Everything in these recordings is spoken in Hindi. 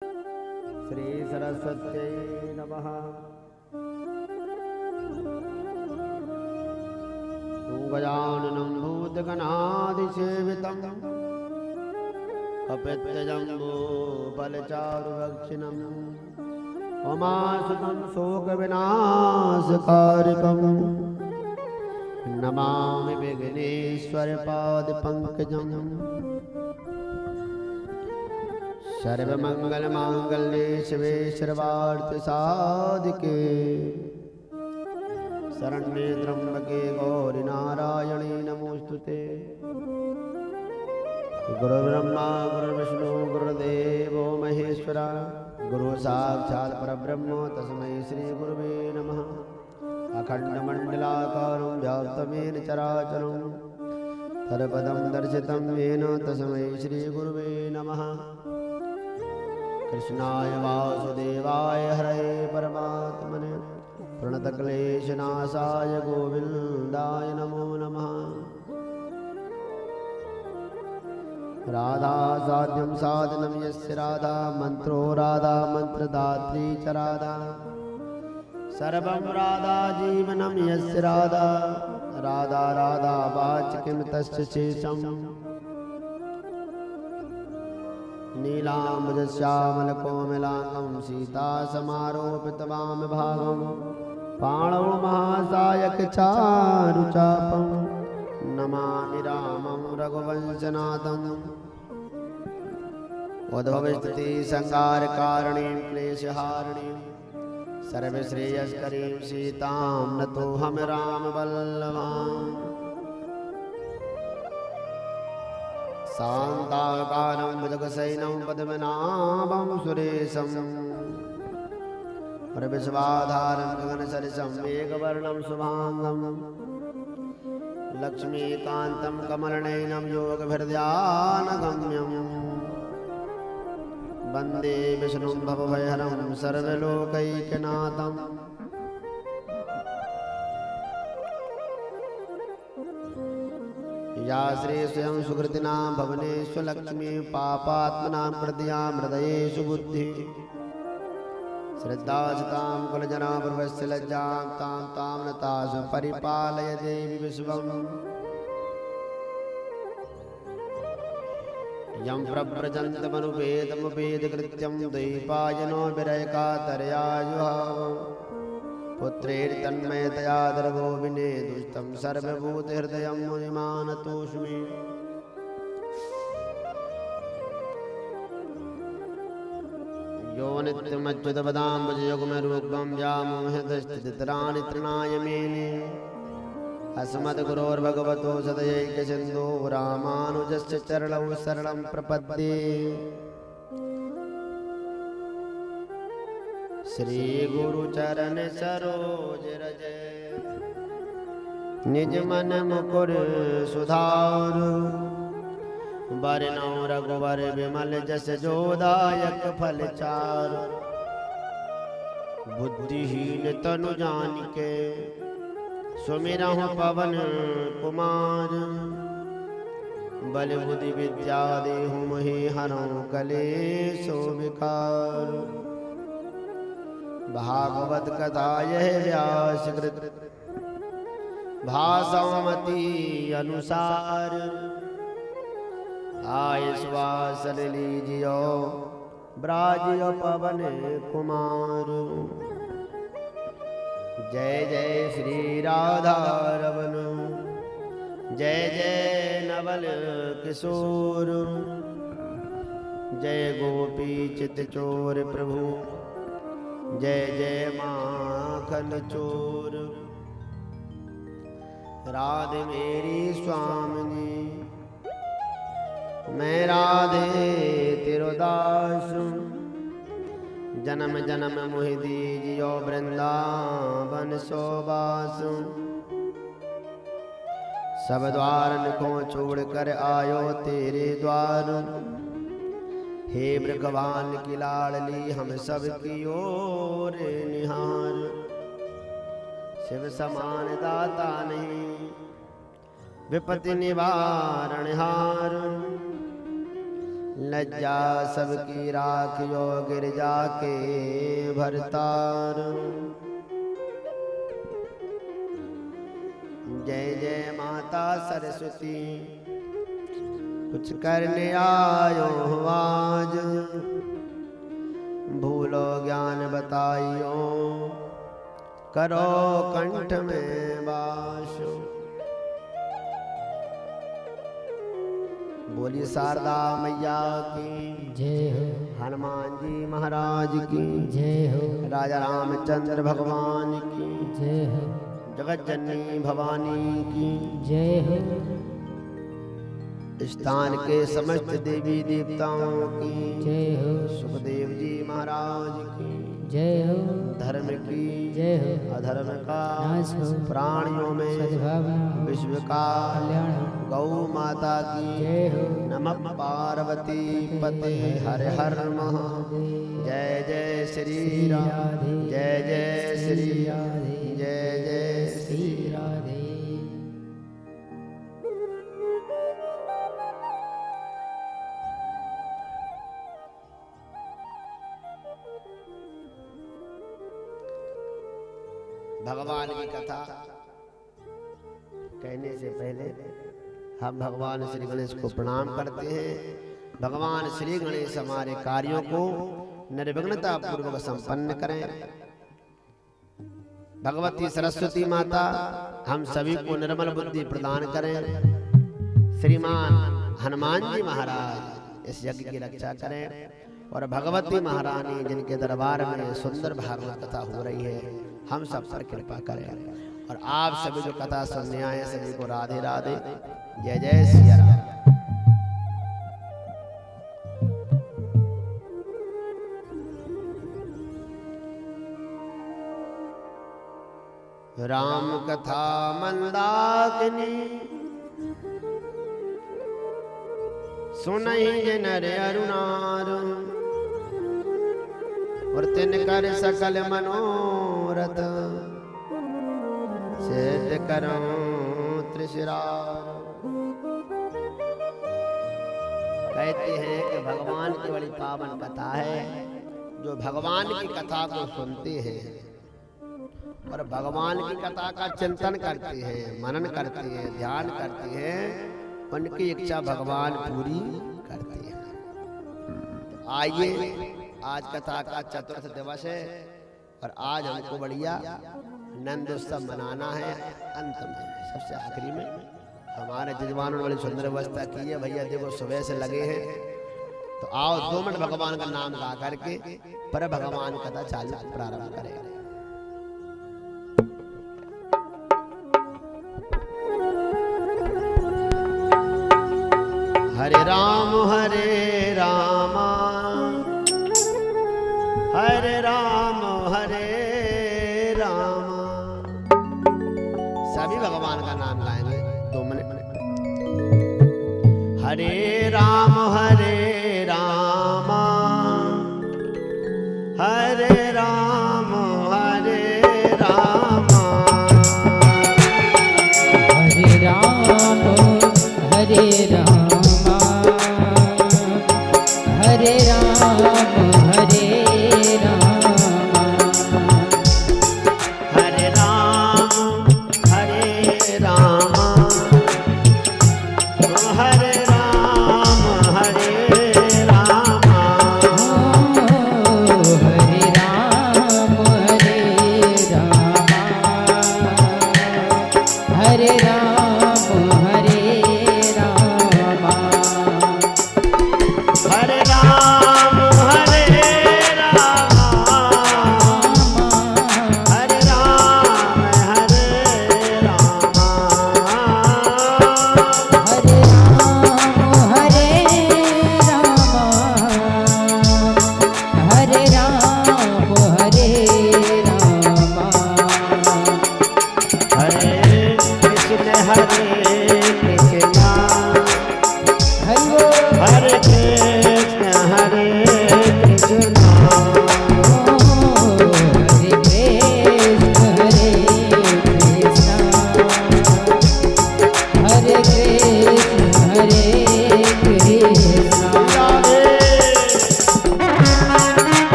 श्री सरस्वत्यै नमः। गजाननं भूतगणाधिसेवितं कपित्थजम्बूफलचारुभक्षिणं उमासुतं शोकविनाशकारिकं नमामि विघ्नेश्वरपादपङ्कजं। सर्वमङ्गलमाङ्गल्ये शिवे सर्वार्थसाधिके शरण्ये त्र्यम्बके गौरि नारायणी नमोस्तुते। गुरुर्ब्रह्मा गुरुर्विष्णु गुरुर्देवो महेश्वरा गुरु साक्षात् परब्रह्म तस्मै श्री गुरुवे नमः। अखण्डमण्डलाकारं व्याप्तमेन चराचरं तत्पदं दर्शितं येन तस्मै श्री गुरुवे नमः। कृष्णाय वासुदेवाय हरये परमात्मने प्रणतक्लेशनाशाय गोविन्दाय नमो नमः। राधा साध्यं साधनं यस्य राधा मंत्रो राधा मंत्रदात्री च राधा सर्वं राधा जीवनं यस्य राधा राधा राधा वाच किं तस्य शेषम्। नीलाम्बुजश्यामलकोमलाङ्गं सीतासमारोपितवामभागं पाणौ महासायकचारुचापं नमामि रामं रघुवंशनाथम्। उद्भवस्थितिसंहारकारिणीं क्लेशहारिणीं सर्वश्रेयस्करीं सीतां नतोऽहं रामवल्लभाम्। शान्ताकारं भुजगशयनं पद्मनाभं सुरेशं प्रविश्वाधारं गगनसदृशं मेघवर्णं शुभाङ्गं लक्ष्मीकान्तं कमलनयनं योगभिर्ध्यानगम्यं वन्दे विष्णुं भवभयहरं सर्वलोकैकनाथम्। या श्री स्वयं सुकृतिनां भवनेषु लक्ष्मी पापात्मनां कृत्या हृदयेषु बुद्धि श्रद्धासतां कुलजनापूर्वस्य लज्जां तां तां नतासु परिपालय देवी विश्वम्। यं प्रव्रजन्तमनुपेदमुपेदकृत्यं द्वैपायनो विरयकातरयाजुहावम् पुत्रेर्तन्मयतया दर्भो विनेदुस्तं सर्वभूतहृदयं मुनिमानतोऽस्मि। यो नित्यमच्युतपदाम्बुजयुग्मरूपं व्यामोहतश्चित्तराणि तृणाय मेने अस्मद्गुरोर्भगवतो सदयैकसिन्धो रामानुजस्य चरणौ शरणं प्रपद्ये। श्री गुरु चरण सरोज रज निज मन मुकुर सुधार बरनौ रघुवर विमल जस जोदायक फल चार। बुद्धिहीन तनु जानिके सुमिरहु पवन कुमार बल बुद्धि विद्या देहु मोहि हरौ कलेशो विकार। भागवत कथा यह व्यास कृत भाषामति अनुसार आय श्वासन लीजियो ब्राजियो पवन कुमार। जय जय श्री राधा रमन जय जय नवल किशोर जय गोपी चित चोर प्रभु जय जय माखन चोर। राधे मेरी स्वामिनी मैं राधे तेरो दास जन्म जन्म मोहि दीजियो वृंदावन सोबास। सब द्वार को छोड़ कर आयो तेरे द्वार हे भगवान की लाडली हम सब की ओर निहार। शिव समान दाता नहीं विपत्ति निवारण हार लज्जा सबकी राखियो गिरजा के भरतार। जय जय माता सरस्वती कुछ करने आयो आज, भूलो ज्ञान बताइयो करो कंठ में वास। बोली शारदा मैया की जय हो, हनुमान जी महाराज की जय हो, राजा रामचंद्र भगवान की जय हो, जगत जननी भवानी की जय हो, स्थान के समस्त देवी देवताओं की जय हो, सुखदेव जी महाराज की जय हो, धर्म की जय हो, अधर्म का नाश हो, प्राणियों में सद्भावना हो, विश्व का कल्याण हो, गौ माता की जय हो, नमः पार्वती पते हर हर महादेव। जय जय श्री राम, जय जय श्री राधे, जय जय श्री राधे। भगवान की कथा कहने से पहले हम भगवान श्री गणेश को प्रणाम करते हैं। भगवान श्री गणेश हमारे कार्यों को निर्विघ्नता पूर्वक संपन्न करें। भगवती सरस्वती माता हम सभी को निर्मल बुद्धि प्रदान करें। श्रीमान हनुमान जी महाराज इस यज्ञ की रक्षा करें और भगवती महारानी जिनके दरबार में सुंदर भागवत कथा हो रही है हम सब पर कृपा करें। और आप सभी जो कथा सुनने आए सभी को राधे राधे, जय जय सिया राम। राम कथा मंदाकिनी सुनहि जे नर अरुणार, और तिन कर सकल मनोरथ सिद्ध करो त्रिशिरार। कहते हैं कि भगवान की बड़ी पावन कथा है। जो भगवान की कथा को सुनते हैं और भगवान की कथा का चिंतन करते हैं, मनन करते हैं, ध्यान करते हैं, उनकी इच्छा भगवान पूरी करते हैं। तो आइए, आज कथा का चतुर्थ दिवस है और आज हमको बढ़िया नंद उत्सव मनाना है। अंत में सबसे आखिरी में हमारे जजमानों ने बड़ी सुंदर व्यवस्था की है। भैया देखो सुबह से लगे हैं, तो आओ 2 मिनट भगवान का नाम गा करके पर भगवान कथा चालू प्रारंभ करें। हरे राम हरे रामा, हरे राम हरे रामा। सभी भगवान का नाम गाएंगे 2 मिनट। हरे राम रामा, हरे राम रामा, हरे राम हरे रामा, हरे राम हरे रामा, हरे राम हरे रामा, हरे राम हरे रामा, हरे राम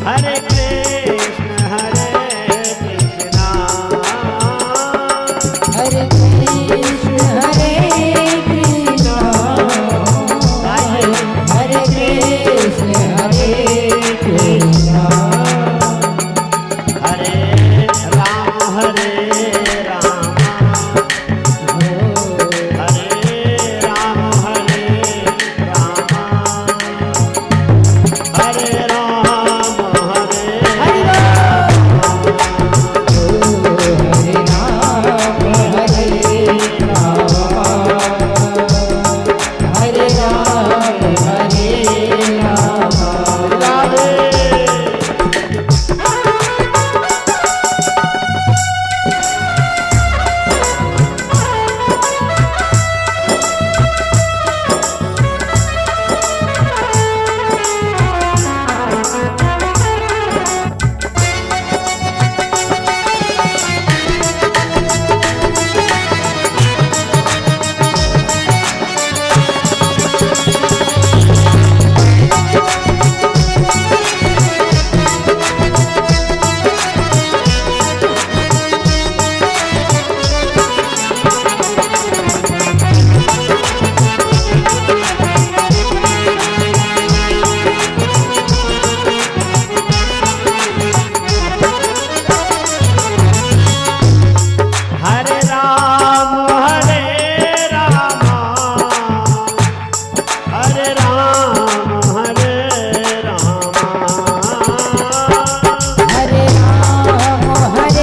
हरे कृष्ण हरे कृष्ण हरे कृष्ण हरे कृष्ण हरे कृष्ण हरे राम हरे राम हरे राम हरे राम हरे राम हरे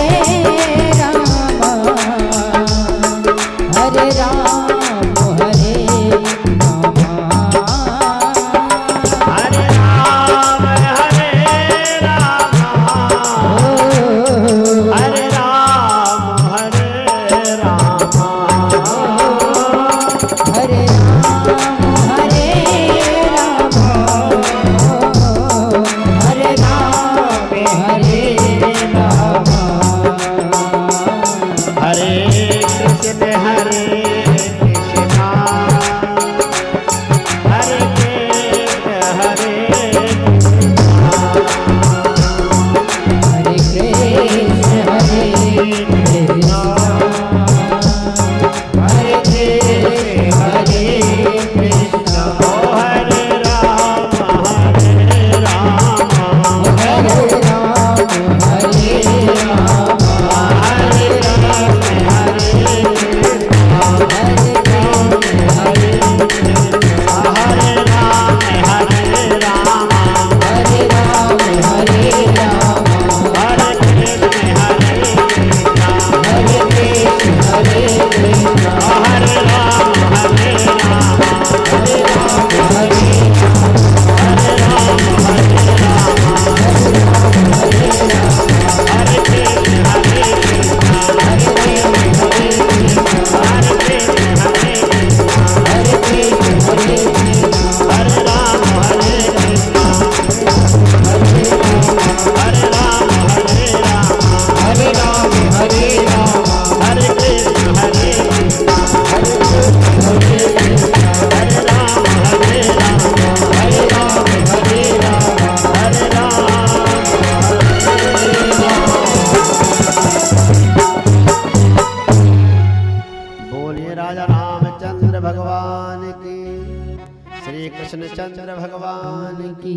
कृष्णचंद्र भगवान की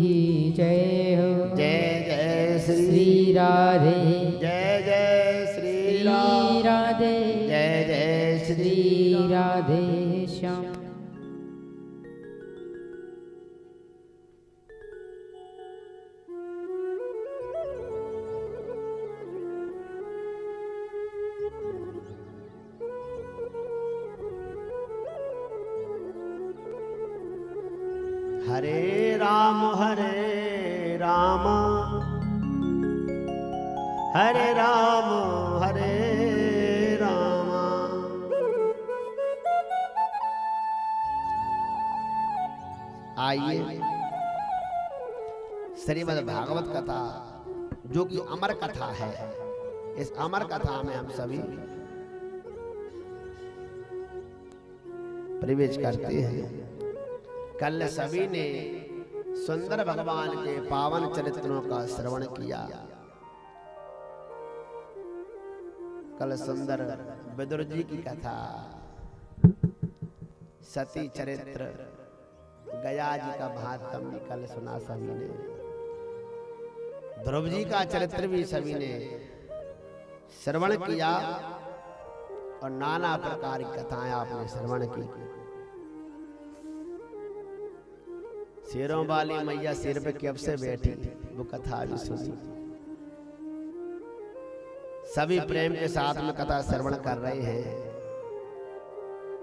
जय हो। जय जय श्री राधे, जय जय श्री राधे, जय जय श्री राधे श्याम। हरे राम हरे राम हरे राम हरे राम। आइए श्रीमद् भागवत कथा जो कि अमर कथा है, इस अमर कथा में हम सभी प्रवेश करते हैं। कल सभी ने सुंदर भगवान के पावन चरित्रों का श्रवण किया। कल सुंदर विदुर जी की कथा, सती चरित्र, गया जी का महात्म्य कल सुना सभी ने। ध्रुव जी का चरित्र भी सभी ने श्रवण किया और नाना प्रकार की कथाएं आपने श्रवण की। शेरों वाली मैया सिर पे कब से बैठी, वो कथा भी सुनी। सभी प्रेम के साथ में कथा श्रवण कर रहे हैं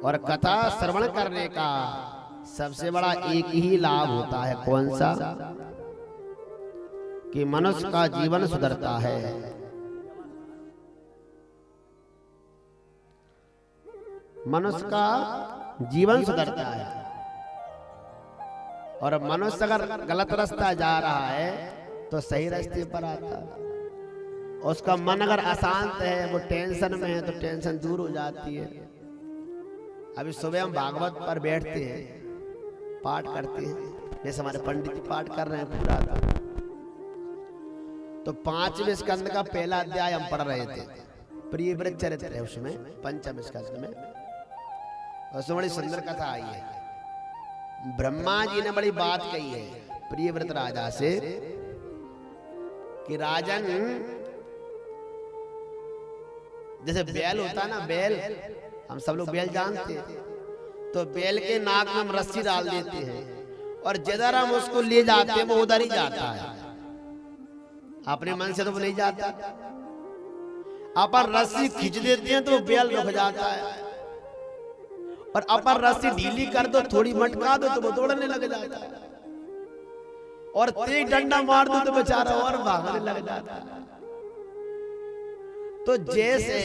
और कथा श्रवण करने का सबसे बड़ा एक ही लाभ होता है। कौन सा? कि मनुष्य का जीवन सुधरता है। मनुष्य का जीवन सुधरता है और मनुष्य अगर गलत रास्ता जा रहा है तो सही रास्ते पर आता है। उसका मन अगर अशांत है, वो टेंशन में है, तो टेंशन दूर हो जाती है। अभी सुबह हम भागवत पर बैठते हैं, पाठ करते हैं, जैसे हमारे पंडित जी पाठ कर रहे हैं पूरा, तो 5वें स्कंद का पहला अध्याय हम पढ़ रहे थे। प्रियव्रत चरित्र है उसमें, 5वें स्कंद में। उसमें बड़ी सुंदर कथा आई है। ब्रह्मा जी ने बड़ी बात कही है प्रियव्रत राजा से कि राजन, जैसे बैल होता है ना, बैल, हम सब लोग बैल जानते हैं, तो बैल के नाक में हम रस्सी डाल देते हैं और जिधर हम उसको ले जाते हैं वो उधर ही जाता है। अपने मन से तो वो नहीं जाता। अपन रस्सी खींच देते हैं तो वो बैल रुक जाता है, और अपन रस्सी ढीली कर दो, थोड़ी मटका दो तो वो दौड़ने लग जाता है, और तेज डंडा मार दो तो बेचारा और भागने लग जाता है। तो जैसे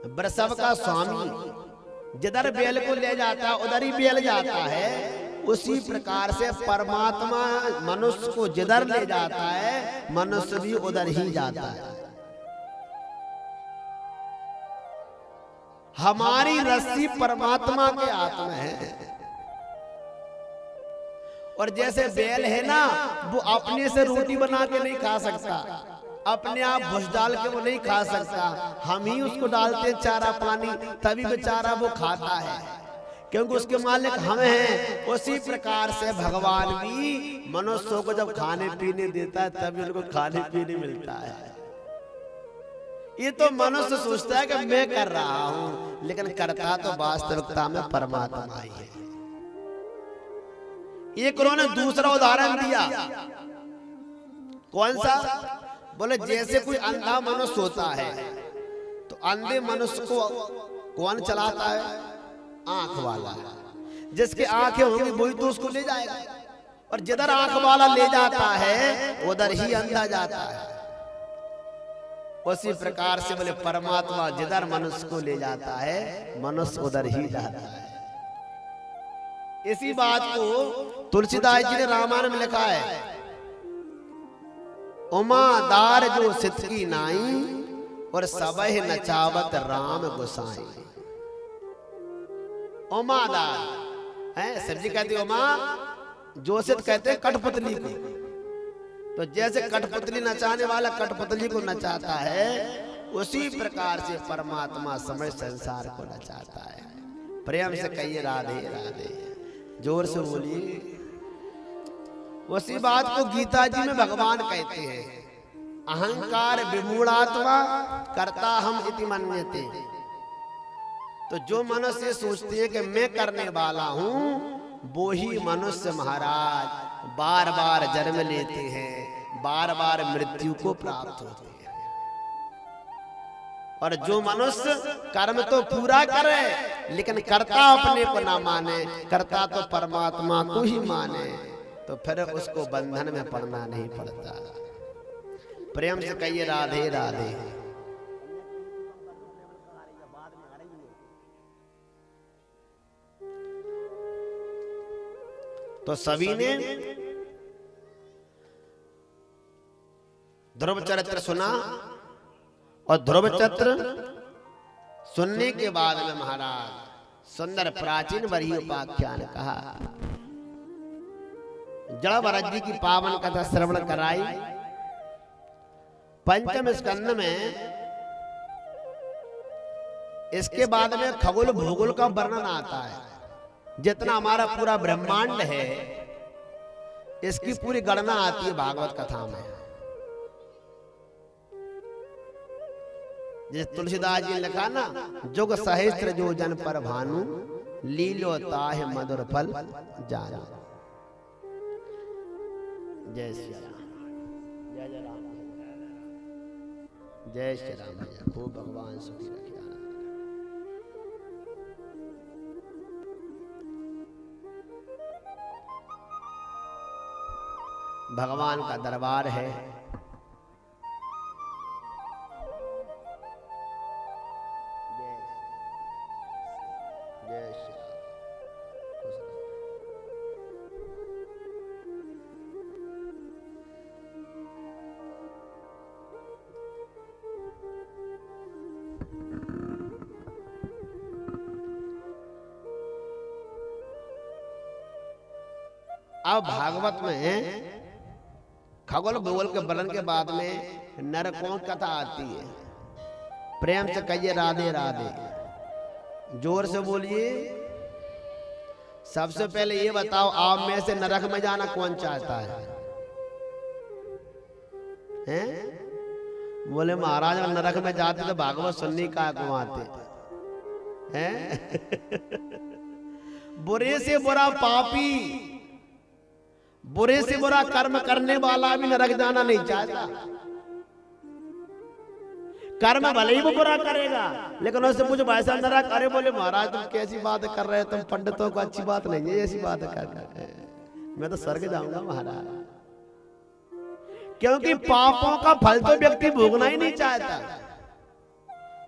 वृषभ का स्वामी जिधर बैल को ले जाता है उधर ही बैल जाता है, उसी प्रकार से परमात्मा मनुष्य को जिधर ले जाता है मनुष्य भी उधर ही जाता है। हमारी रस्सी परमात्मा के हाथ में है। और जैसे बैल है ना, वो अपने से रोटी बना के नहीं खा सकता, अपने आप भूस डाल के वो नहीं खा सकता, हम ही उसको डालते हैं चारा पानी, तभी बेचारा वो खाता है, क्योंकि उसके मालिक हम हैं। उसी प्रकार से भगवान भी मनुष्यों को जब खाने पीने देता है तभी उनको खाने पीने मिलता है। ये तो मनुष्य सोचता है कि मैं कर रहा हूं, लेकिन करता तो वास्तविकता में परमात्मा ही है। एक उन्होंने दूसरा उदाहरण दिया। कौन सा? बोले जैसे कोई अंधा मनुष्य होता है तो अंधे मनुष्य को कौन चलाता है? आंख वाला। जिसके आंखें होंगी वही तो उसको ले जाएगा, और जिधर आंख वाला ले जाता है उधर ही अंधा जाता है। उसी प्रकार से बोले परमात्मा जिधर मनुष्य को ले जाता है मनुष्य उधर ही जाता है। इसी बात को तुलसीदास जी ने रामायण में लिखा है, उमादार जो सितकी नाई और सबह नचावत राम गोसाई। उमादार है, सब्जी कहती उमा, जोशित कहते हैं कठपुतली को। तो जैसे कठपुतली नचाने वाला कठपुतली को नचाता है, उसी प्रकार से परमात्मा समय संसार को नचाता है। प्रेम से कहिए राधे राधे, जोर से बोलिए। उसी बात को गीता जी में भगवान कहते हैं, अहंकार विमूढ़ात्मा कर्ता हम इति मन्यते। तो जो मनुष्य सोचते हैं कि मैं करने वाला हूं, वो ही मनुष्य महाराज बार बार जन्म लेते हैं, बार बार मृत्यु को प्राप्त होते हैं। और जो मनुष्य कर्म तो पूरा करे लेकिन कर्ता अपने को ना माने, कर्ता तो परमात्मा को ही माने, तो फिर उसको बंधन में पड़ना नहीं पड़ता। प्रेम से कहिए राधे राधे। तो सभी ने ध्रुव चरित्र सुना, और ध्रुव चरित्र सुनने के बाद में महाराज सुंदर प्राचीन वरीय उपाख्यान कहा। जड़ भरत जी की पावन कथा श्रवण कराई। पंचम स्कंद में इसके बाद में खगोल भूगोल का वर्णन आता है। जितना हमारा पूरा ब्रह्मांड है इसकी पूरी गणना आती है भागवत कथा में। जैसे तुलसीदास जी ने लिखा ना, जुग सहस्त्र जो जन पर भानु लीलो ताहि मधुर फल जाना। जय श्री राम, जय जय राम, जय श्री राम। भैया खूब भगवान सुखी रखे। भगवान का दरबार है। जय श्री राम। अब भागवत में खगोल भूगोल के वर्णन के बाद में नरकों की कथा आती है। प्रेम से कहिए राधे राधे, जोर से बोलिए। सबसे पहले ये बताओ, आप में से नरक में जाना कौन चाहता है? हैं? बोले महाराज नरक में जाते तो भागवत सुनने का को आते हैं। बुरे से बुरा पापी, बुरे से बुरा कर्म करने वाला भी नरक जाना नहीं चाहता। कर्म भले ही वो बुरा करेगा, लेकिन उससे पूछो भाई साहब नरक, अरे बोले महाराज तुम कैसी बात कर रहे हो, तुम पंडितों को अच्छी बात नहीं है ऐसी बात कर रहे हैं। मैं तो स्वर्ग जाऊंगा महाराज। क्योंकि पापों का फल तो व्यक्ति भोगना ही नहीं चाहता।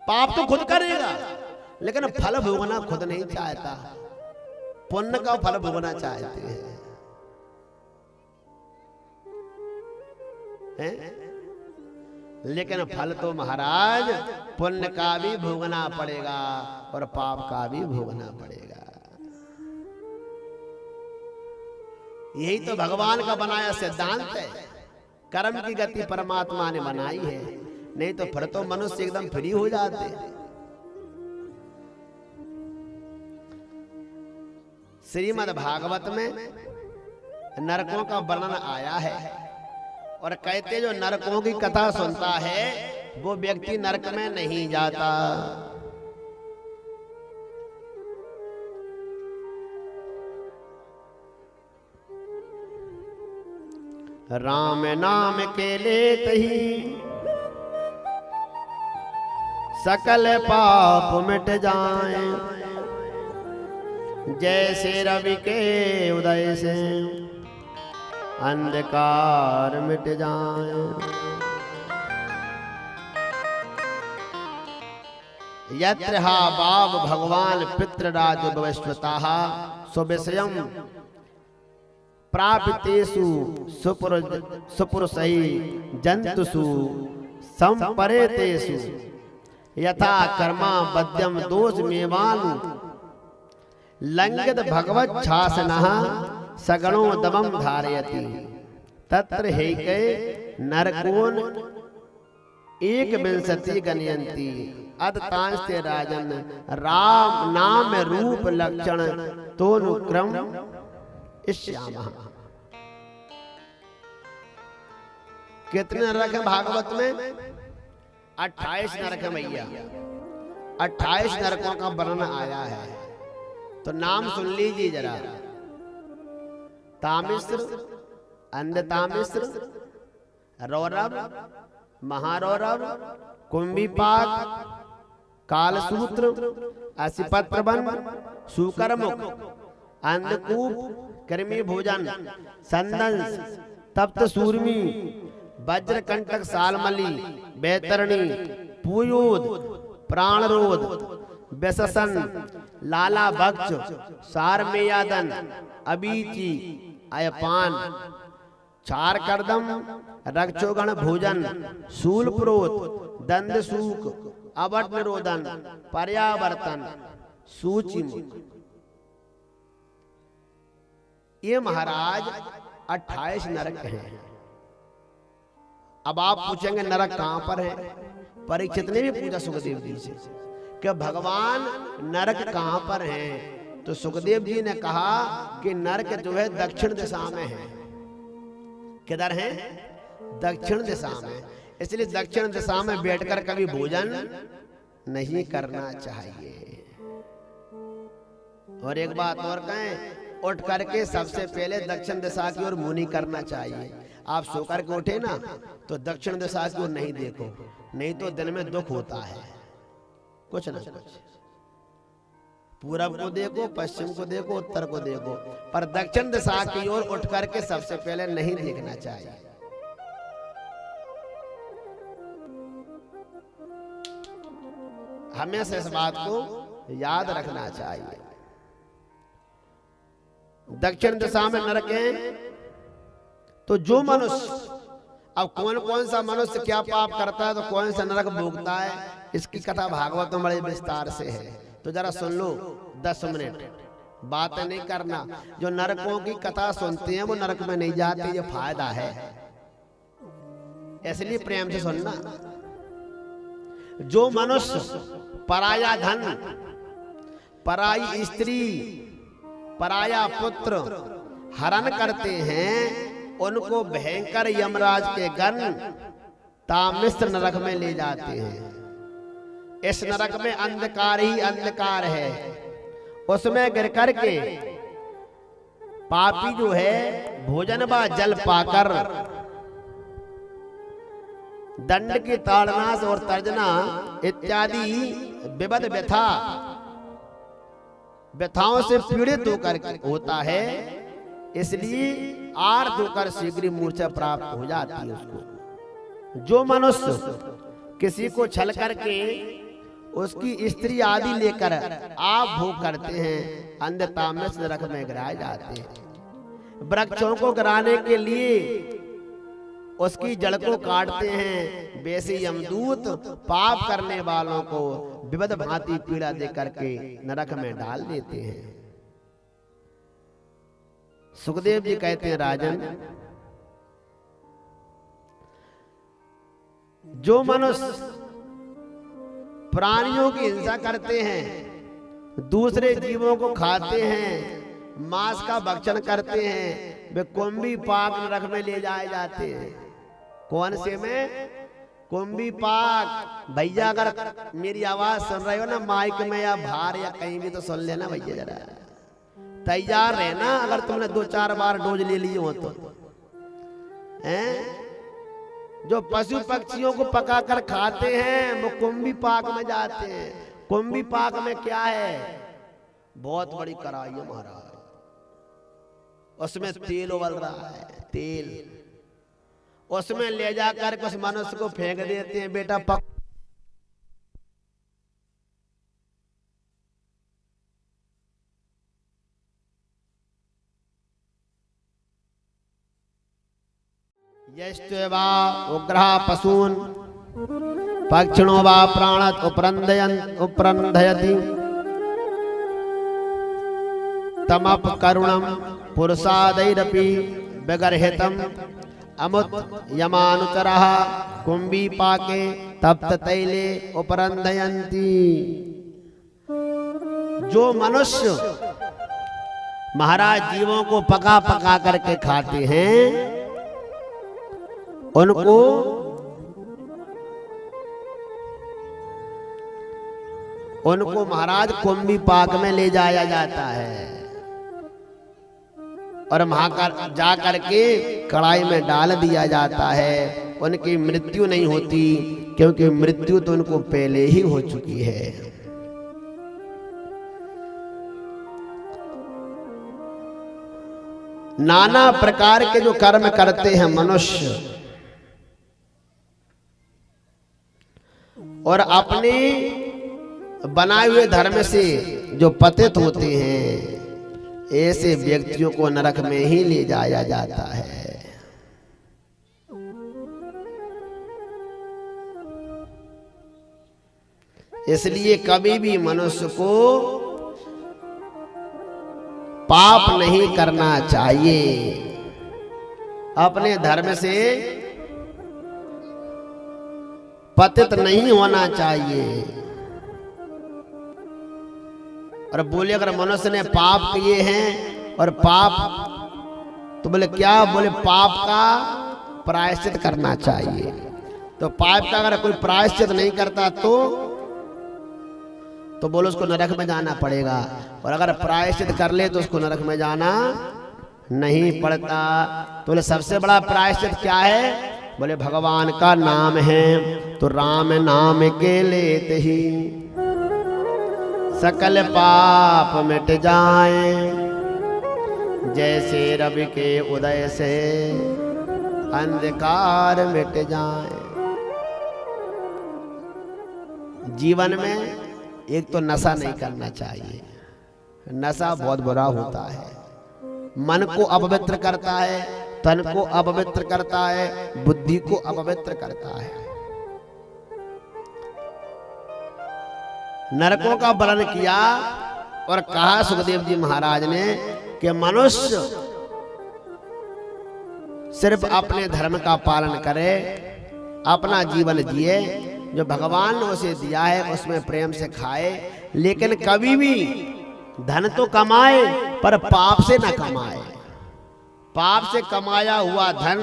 पाप तो खुद करेगा लेकिन फल भोगना खुद नहीं चाहता। पुण्य का फल भोगना चाहते हैं। लेकिन फल तो महाराज पुण्य का भी भोगना पड़ेगा और पाप का भी भोगना पड़ेगा। यही तो भगवान का बनाया सिद्धांत है। कर्म की गति परमात्मा ने बनाई है, नहीं तो फिर तो मनुष्य एकदम फ्री हो जाते। श्रीमद् भागवत में नरकों का वर्णन आया है और कहते जो नरकों की कथा सुनता है वो व्यक्ति नरक में नहीं जाता। राम नाम के लेत ही सकल पाप मिट जाए, जैसे रवि के उदय से अंधकार मिट जाए। यत्र हा बाब भगवान पितृराज भविष्यतः सुविषयम् प्रापितेषु सुपुरुषैः जन्तुषु संपरेतेषु यथा कर्मा बद्यम दोषमेवानु लंघित भगवत् शासनः सगणो दमं धारयति तत्र हैके नरकोन एक विंशति गणयन्ति अदतांस्ते राजन राम नाम रूप लक्षण तोनुक्रम इष्यामः। कितने नरक है भागवत में? 28 नरक है भैया। 28 नरकों का वर्णन आया है। तो नाम सुन लीजिए जरा। तामिश्र, अंधतामिश्र, रौरव, महारौरव, कुंभीपाक, कालसूत्र, असिपत्रवन, सुकर्मुक, अंधकूप, कर्मी भोजन, संदंस, तप्त सूर्मी, वज्रकंटक सालमली, बैतरणी, पूयोद, प्राणरोध, व्यसन, लाला भक्ष, सारमेयादन, अबीची, अयपान, चार करदम, रक्षोगण भोजन, शूलप्रोत, दंदसूक, अवट निरोधन, पर्यावर्तन, सूचिमुख। ये महाराज 28 नरक हैं। अब आप पूछेंगे नरक कहां पर है? परीक्षित ने भी पूछा सुखदेव जी से कि भगवान नरक कहां पर है? तो सुखदेव जी ने कहा कि नरक जो है दक्षिण दिशा में है। किधर है? दक्षिण दिशा में। इसलिए दक्षिण दिशा में बैठकर कभी भोजन नहीं करना चाहिए। और एक बात और कहें, उठ करके सबसे पहले दक्षिण दिशा की ओर मुनि करना चाहिए। आप सोकर के उठे ना तो दक्षिण दिशा की ओर नहीं देखो, नहीं तो दिन में दुख होता है कुछ ना कुछ। पूरब को देखो, पश्चिम को देखो, उत्तर को देखो, पर दक्षिण दिशा की ओर उठ करके सबसे पहले नहीं देखना चाहिए। हमेशा इस बात को याद रखना चाहिए। दक्षिण दिशा में नरक है। तो जो मनुष्य, अब कौन कौन सा मनुष्य क्या पाप करता है तो कौन सा नरक भोगता है, इसकी कथा भागवत में बड़े विस्तार से है। तो जरा सुन लो 10 मिनट, बात नहीं करना। जो नरकों की कथा सुनते हैं वो नरक में नहीं जाते, ये फायदा है, इसलिए प्रेम से सुनना। जो मनुष्य पराया धन, पराई स्त्री, पराया पुत्र हरण करते हैं, उनको भयंकर यमराज के गण तामिश्र नरक में ले जाते हैं। इस नरक में अंधकार ही अंधकार है। उसमें गिर करके पापी जो है भोजन व जल पाकर दंड की ताड़ना और तर्जना इत्यादि विविध व्यथाओं से पीड़ित होकर होता है। इसलिए आर्त होकर शीघ्र मूर्छा प्राप्त हो जाती है उसको। जो मनुष्य किसी को छल करके उसकी स्त्री आदि लेकर आप भोग करते हैं, अंधता में नरक में गिराए जाते हैं। वृक्षों को गिराने के लिए उसकी जड़ को काटते हैं, वैसे यमदूत पाप करने वालों को विविध भांति पीड़ा दे करके नरक में डाल देते हैं। सुखदेव जी कहते हैं, राजन, जो मनुष्य प्राणियों की हिंसा करते हैं, दूसरे जीवों को खाते हैं, मांस का भक्षण करते हैं, वे कुंभी पाक नरक में ले जाए जाते हैं। कौन से में? कुंभी पाक। भैया अगर मेरी आवाज सुन रहे हो ना माइक में या बाहर या कहीं भी, तो सुन लेना भैया, जरा तैयार रहना। अगर तुमने 2-4 बार डोज ले लिए हो तो हैं? जो पशु पक्षियों को पकाकर खाते हैं वो कुंभी पाक में जाते हैं। कुंभी पाक में क्या है? बहुत बड़ी कढ़ाई है महाराज, उसमें तेल उबल रहा है, तेल। उसमें ले जाकर उस मनुष्य को फेंक देते हैं, बेटा पक। यस्त्वा उग्रः पशून् पक्षिणो वा प्राणात् उपरन्धयति तमप करुणं पुरुषादैरपि विगर्हितम् अमुत यमानुचरः कुंभी पाके तप्त तैले उपरन्धयन्ति। जो मनुष्य महाराज जीवों को पका पका करके खाते हैं, उनको महाराज कुंभी पाक में ले जाया जाता है और वहां जा करके कढ़ाई में डाल दिया जाता है। उनकी मृत्यु नहीं होती, क्योंकि मृत्यु तो उनको पहले ही हो चुकी है। नाना प्रकार के जो कर्म करते हैं मनुष्य, और अपने बनाए हुए धर्म से जो पतित होते हैं, ऐसे व्यक्तियों को नरक में ही ले जाया जाता है। इसलिए कभी भी मनुष्य को पाप नहीं करना चाहिए। अपने धर्म से पतित नहीं होना चाहिए। और बोले अगर मनुष्य ने पाप किए हैं और पाप, तो बोले क्या? बोले पाप का प्रायश्चित करना चाहिए। तो पाप का अगर कोई प्रायश्चित नहीं करता तो बोलो उसको नरक में जाना पड़ेगा, और अगर प्रायश्चित कर ले तो उसको नरक में जाना नहीं पड़ता। तो बोले सबसे बड़ा प्रायश्चित क्या है? बोले भगवान का नाम है। तो राम नाम के लेते ही सकल पाप मिट जाए, जैसे रवि के उदय से अंधकार मिट जाए। जीवन में एक तो नशा नहीं करना चाहिए, नशा बहुत बुरा होता है, मन को अपवित्र करता है, तन को अपवित्र करता है, बुद्धि को अपवित्र करता है। नरकों का वर्णन किया और कहा सुखदेव जी महाराज ने कि मनुष्य सिर्फ अपने धर्म का पालन करे, अपना जीवन जिए, जो भगवान ने उसे दिया है उसमें प्रेम से खाए, लेकिन कभी भी धन तो कमाए पर पाप से न कमाए। पाप से कमाया हुआ धन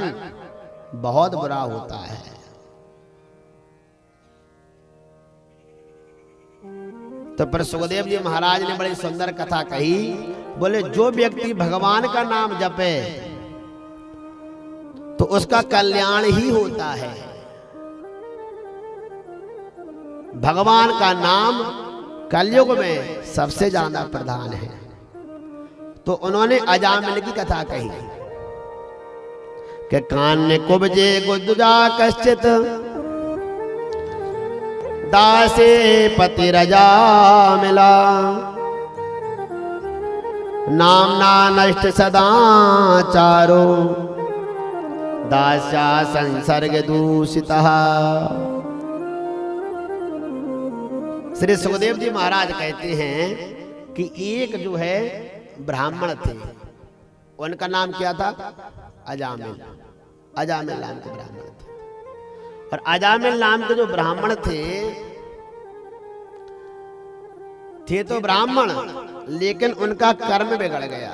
बहुत बुरा होता है। तो पर सुखदेव जी महाराज ने बड़ी सुंदर कथा कही। बोले जो व्यक्ति भगवान का नाम जपे तो उसका कल्याण ही होता है। भगवान का नाम कलयुग में सबसे ज्यादा प्रधान है। तो उन्होंने अजामिल की कथा कही कि कान्य कुब्जे गुदुजा कश्चित दासे पति रजा मिला, नामना नष्ट सदाचारो दास्या संसर्ग दूषितः। श्री सुखदेव जी महाराज कहते हैं कि एक जो है ब्राह्मण थे, उनका नाम क्या था? अजामिल। अजामिल नाम के ब्राह्मण थे। और अजामिल नाम के जो ब्राह्मण थे तो ब्राह्मण, लेकिन उनका कर्म बिगड़ गया।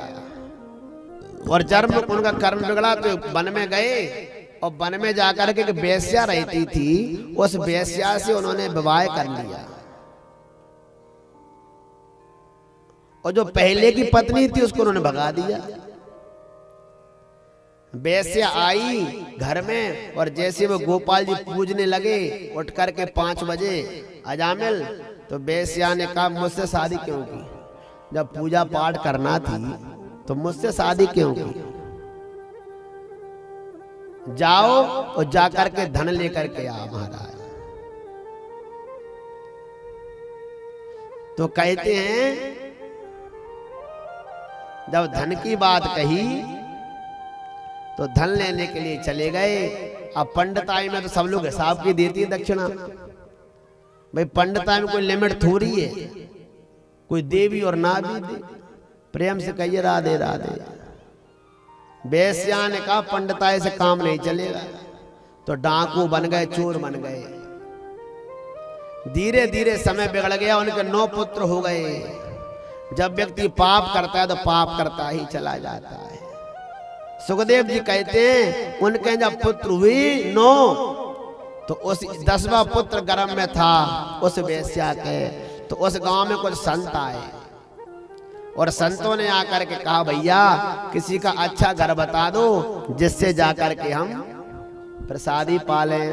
और जब उनका कर्म बिगड़ा तो वन में गए, और वन में जाकर के एक वेश्या रहती थी, उस वेश्या से उन्होंने विवाह कर लिया। और जो पहले की पत्नी थी उसको उन्होंने भगा दिया। वेश्या आई घर में, और जैसे वो गोपाल जी पूजने लगे उठ करके 5 बजे अजामिल, तो वेश्या ने कहा मुझसे शादी क्यों की? जब पूजा पाठ करना थी तो मुझसे शादी क्यों की? जाओ और जाकर के धन लेकर के आओ महाराज। तो कहते हैं जब धन की बात कही तो धन लेने के लिए चले गए। अब पंडिताई में तो सब लोग हिसाब की देती है दक्षिणा। भाई पंडिताई में कोई लिमिट थोड़ी है, कोई देवी और ना भी दे। प्रेम से कहिए राधे राधे। वेश्या ने कहा पंडिताई से काम नहीं चलेगा, तो डाकू बन गए, चोर बन गए। धीरे धीरे समय बिगड़ गया, उनके 9 पुत्र हो गए। जब व्यक्ति पाप करता है तो पाप करता ही चला जाता है। सुखदेव जी कहते हैं उनके जब पुत्र हुए 9, तो उस 10वां पुत्र गर्भ में था उस वेश्या के। तो उस गांव में कुछ संत आए, और संतों ने आकर के कहा भैया किसी का अच्छा घर बता दो जिससे जाकर के हम प्रसादी पालें।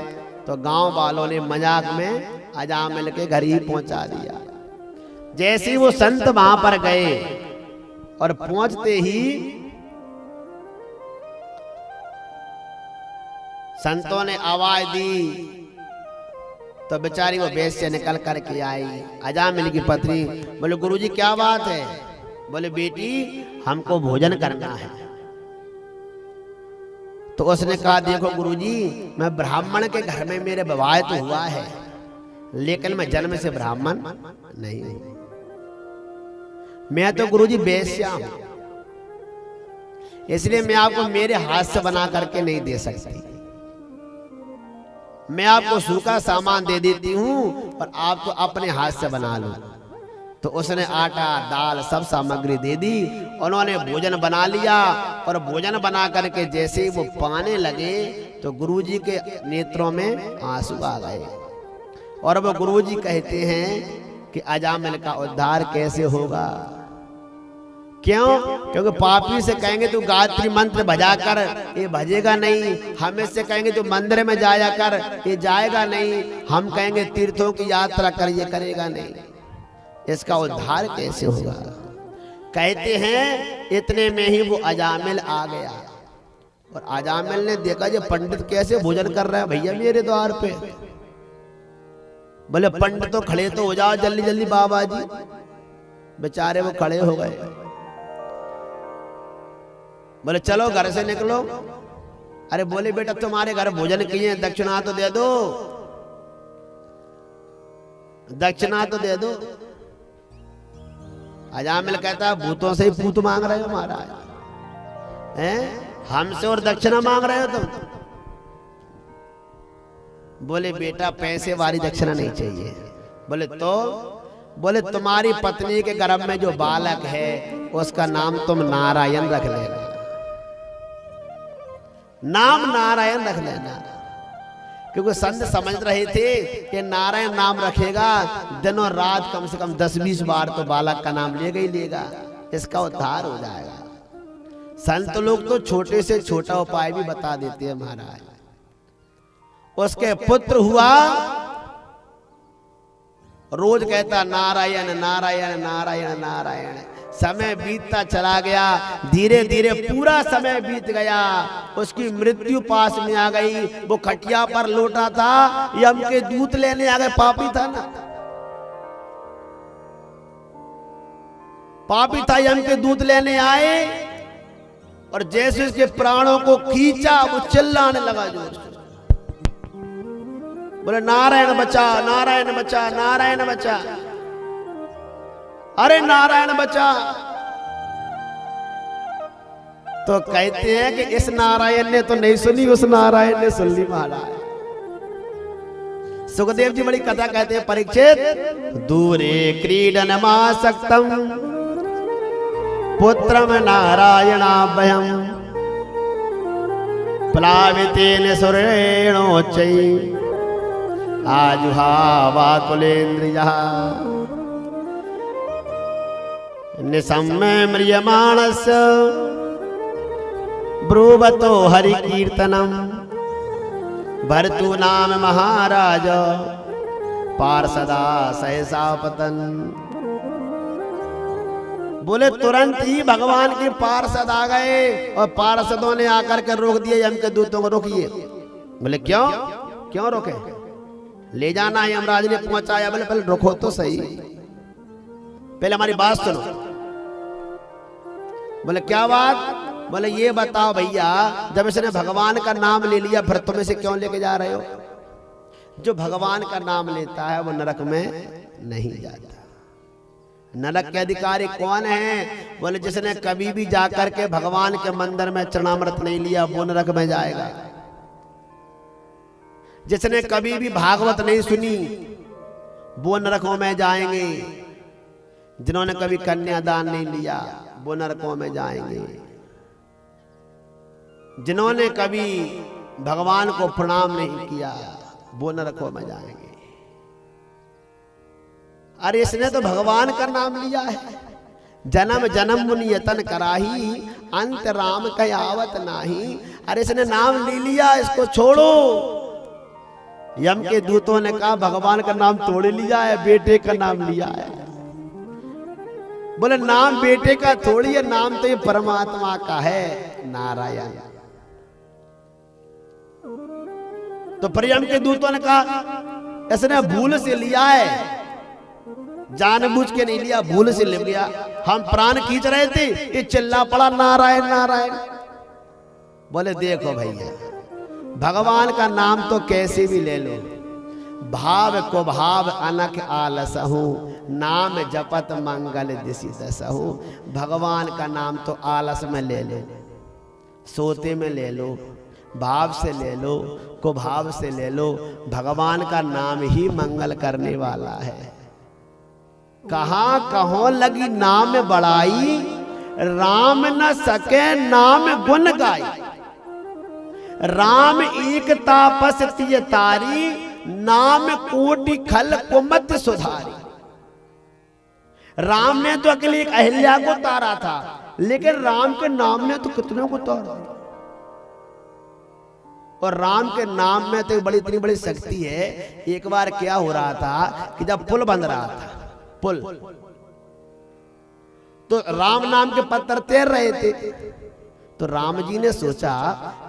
तो गांव वालों ने मजाक में अजामिल के घर ही पहुंचा दिया। जैसे ही वो संत वहां पर गए और पहुंचते ही संतों ने आवाज दी, तो बेचारी वो वेश्या निकल करके आई, अजामिल की पत्नी। बोले गुरुजी क्या बात है? बोले बेटी हमको भोजन करना है। तो उसने कहा देखो गुरुजी मैं ब्राह्मण के घर में मेरे विवाह तो हुआ है, लेकिन मैं जन्म से ब्राह्मण नहीं हूं। मैं तो गुरुजी वेश्या हूं। इसलिए मैं आपको मेरे हाथ से बना करके नहीं दे सकती। मैं आपको सूखा सामान दे देती हूँ और आप तो अपने हाथ से बना लो। तो उसने आटा दाल सब सामग्री दे दी। उन्होंने भोजन बना लिया और भोजन बना करके जैसे ही वो पाने लगे तो गुरुजी के नेत्रों में आंसू आ गए। और वो गुरुजी कहते हैं कि अजामिल का उद्धार कैसे होगा? क्यों? क्योंकि पापी से कहेंगे तू गायत्री मंत्र भजा कर, ये भजेगा नहीं। हम इससे कहेंगे तू मंदिर में जाया कर, ये जाएगा नहीं। हम कहेंगे तीर्थों की यात्रा कर, ये करेगा नहीं। इसका उद्धार कैसे होगा? कहते हैं इतने में ही वो अजामिल आ गया और अजामिल ने देखा ये पंडित कैसे भोजन कर रहा है भैया मेरे द्वार पे। बोले पंडित तो खड़े तो हो जाओ जल्दी जल्दी बाबा जी। बेचारे वो खड़े हो गए। बोले चलो घर से निकलो। अरे बोले बेटा तुम्हारे घर भोजन किए, दक्षिणा तो दे दो, दक्षिणा तो दे दो। अजामिल कहता है भूतों से ही पूत मांग रहे हो महाराज, हैं? हमसे और दक्षिणा मांग रहे हो तुम? बोले बेटा पैसे वाली दक्षिणा नहीं चाहिए। बोले तो? बोले तुम्हारी पत्नी के गर्भ में जो बालक है उसका नाम तुम नारायण रख लेना, नाम नारायण रख लेना। क्योंकि संत समझ रहे थे कि नारायण नाम रखेगा दिनों रात कम से कम 10-20 बार तो बालक का नाम लेगा ही लेगा, इसका उद्धार हो जाएगा। संत लोग तो छोटे से छोटा उपाय भी बता देते हैं महाराज। उसके पुत्र हुआ, रोज कहता नारायण नारायण नारायण नारायण। समय बीतता चला गया, धीरे धीरे पूरा समय बीत गया। उसकी मृत्यु पास में आ गई। वो खटिया पर लोटा था, यम के दूत लेने आ गए। पापी था ना, पापी था। यम के दूत लेने आए और जैसे उसके प्राणों को खींचा वो चिल्लाने लगा जोर से। बोले नारायण बचा, नारायण बचा, नारायण बचा, अरे नारायण बचा। तो कहते हैं कि इस नारायण ने तो नहीं सुनी, उस नारायण ने सुन ली महाराज। सुखदेव जी बड़ी कथा कहते हैं, परीक्षित दूरे क्रीडनमासक्तम पुत्रम नारायणाभयम प्लावितेन सुरेणोच्चै आजुहावाकुलेन्द्रियः निसम्य म्रियमाणस्य ब्रूवतो हरिकीर्तनम भर्तु नाम महाराज पार्षदा सहसा पतन। बोले तुरंत ही भगवान के पार्षद आ गए और पार्षदों ने आकर के रोक दिए यम के दूतों को। रोकिए। बोले क्यों? क्यों रोके? ले जाना है, यमराज ने पहुंचाया। बोले पहले रुको तो सही, पहले हमारी बात सुनो। बोले क्या बात? बोले ये बताओ भैया, जब इसने भगवान का नाम ले लिया फिर तुम इसे क्यों लेके जा रहे हो? जो भगवान का नाम लेता है वो नरक में नहीं जाता। नरक के अधिकारी कौन है? बोले जिसने कभी भी जाकर के भगवान के मंदिर में चरणामृत नहीं लिया वो नरक में जाएगा। जिसने कभी भी भागवत नहीं सुनी वो नरकों में जाएंगे। जिन्होंने कभी कन्यादान नहीं लिया वो नरकों में जाएंगे। जिन्होंने कभी भगवान को प्रणाम नहीं किया वो नरकों में जाएंगे। अरे इसने तो भगवान का नाम लिया है। जन्म जन्म मुनि यतन कराही अंत राम कयावत नाही। अरे इसने नाम ले लिया, इसको छोड़ो। यम के दूतों ने कहा भगवान का नाम तोड़ लिया है, बेटे का नाम लिया है। बोले नाम बेटे का थोड़ी है, नाम तो ये परमात्मा का है, नारायण। तो पर यम के दूतों ने कहा इसने भूल से लिया है, जानबूझ के नहीं लिया, भूल से ले लिया। हम प्राण खींच रहे थे, ये चिल्ला पड़ा नारायण नारायण। बोले देखो भैया, भगवान का नाम तो कैसे भी ले लो, भाव को भाव अनख आलसहु नाम जपत मंगल दिशि दसहु। भगवान का नाम तो आलस में ले लो, सोते में ले लो, भाव से ले लो, कुभाव से ले लो, भगवान का नाम ही मंगल करने वाला है। कहां कहो लगी नाम बड़ाई, राम न सके नाम गुण गाई। राम एक तापस तिय तारी, नाम कोटि खल कुमत सुधारी। राम ने तो अकेले एक अहिल्या को तारा था, लेकिन राम के नाम ने तो कितनों को तारा। और राम के नाम में तो बड़ी इतनी बड़ी शक्ति है। एक बार क्या हो रहा था कि जब पुल बन रहा था, पुल तो राम नाम के पत्थर तैर रहे थे। तो राम जी ने सोचा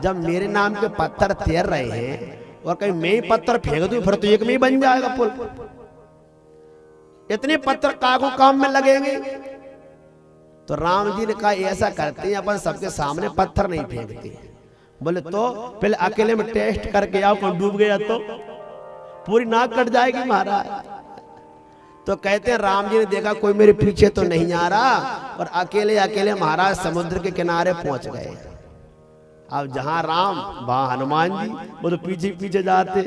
जब मेरे नाम के पत्थर तैर रहे हैं और कहीं मैं ही पत्थर फेंक दूं फिर तो एक में ही बन जाएगा पुल। इतने पत्थर कागो काम में लगेंगे। तो राम जी ने कहा ऐसा करते हैं अपन सबके सामने पत्थर नहीं फेंकते। बोले तो पहले अकेले में टेस्ट करके आओ, कौन डूब गया तो पूरी नाक कट जाएगी महाराज। तो कहते हैं राम जी ने देखा कोई मेरे पीछे तो नहीं आ रहा, और अकेले अकेले महाराज समुद्र के किनारे पहुंच गए। अब जहां राम वहां हनुमान जी, वो तो पीछे पीछे जाते।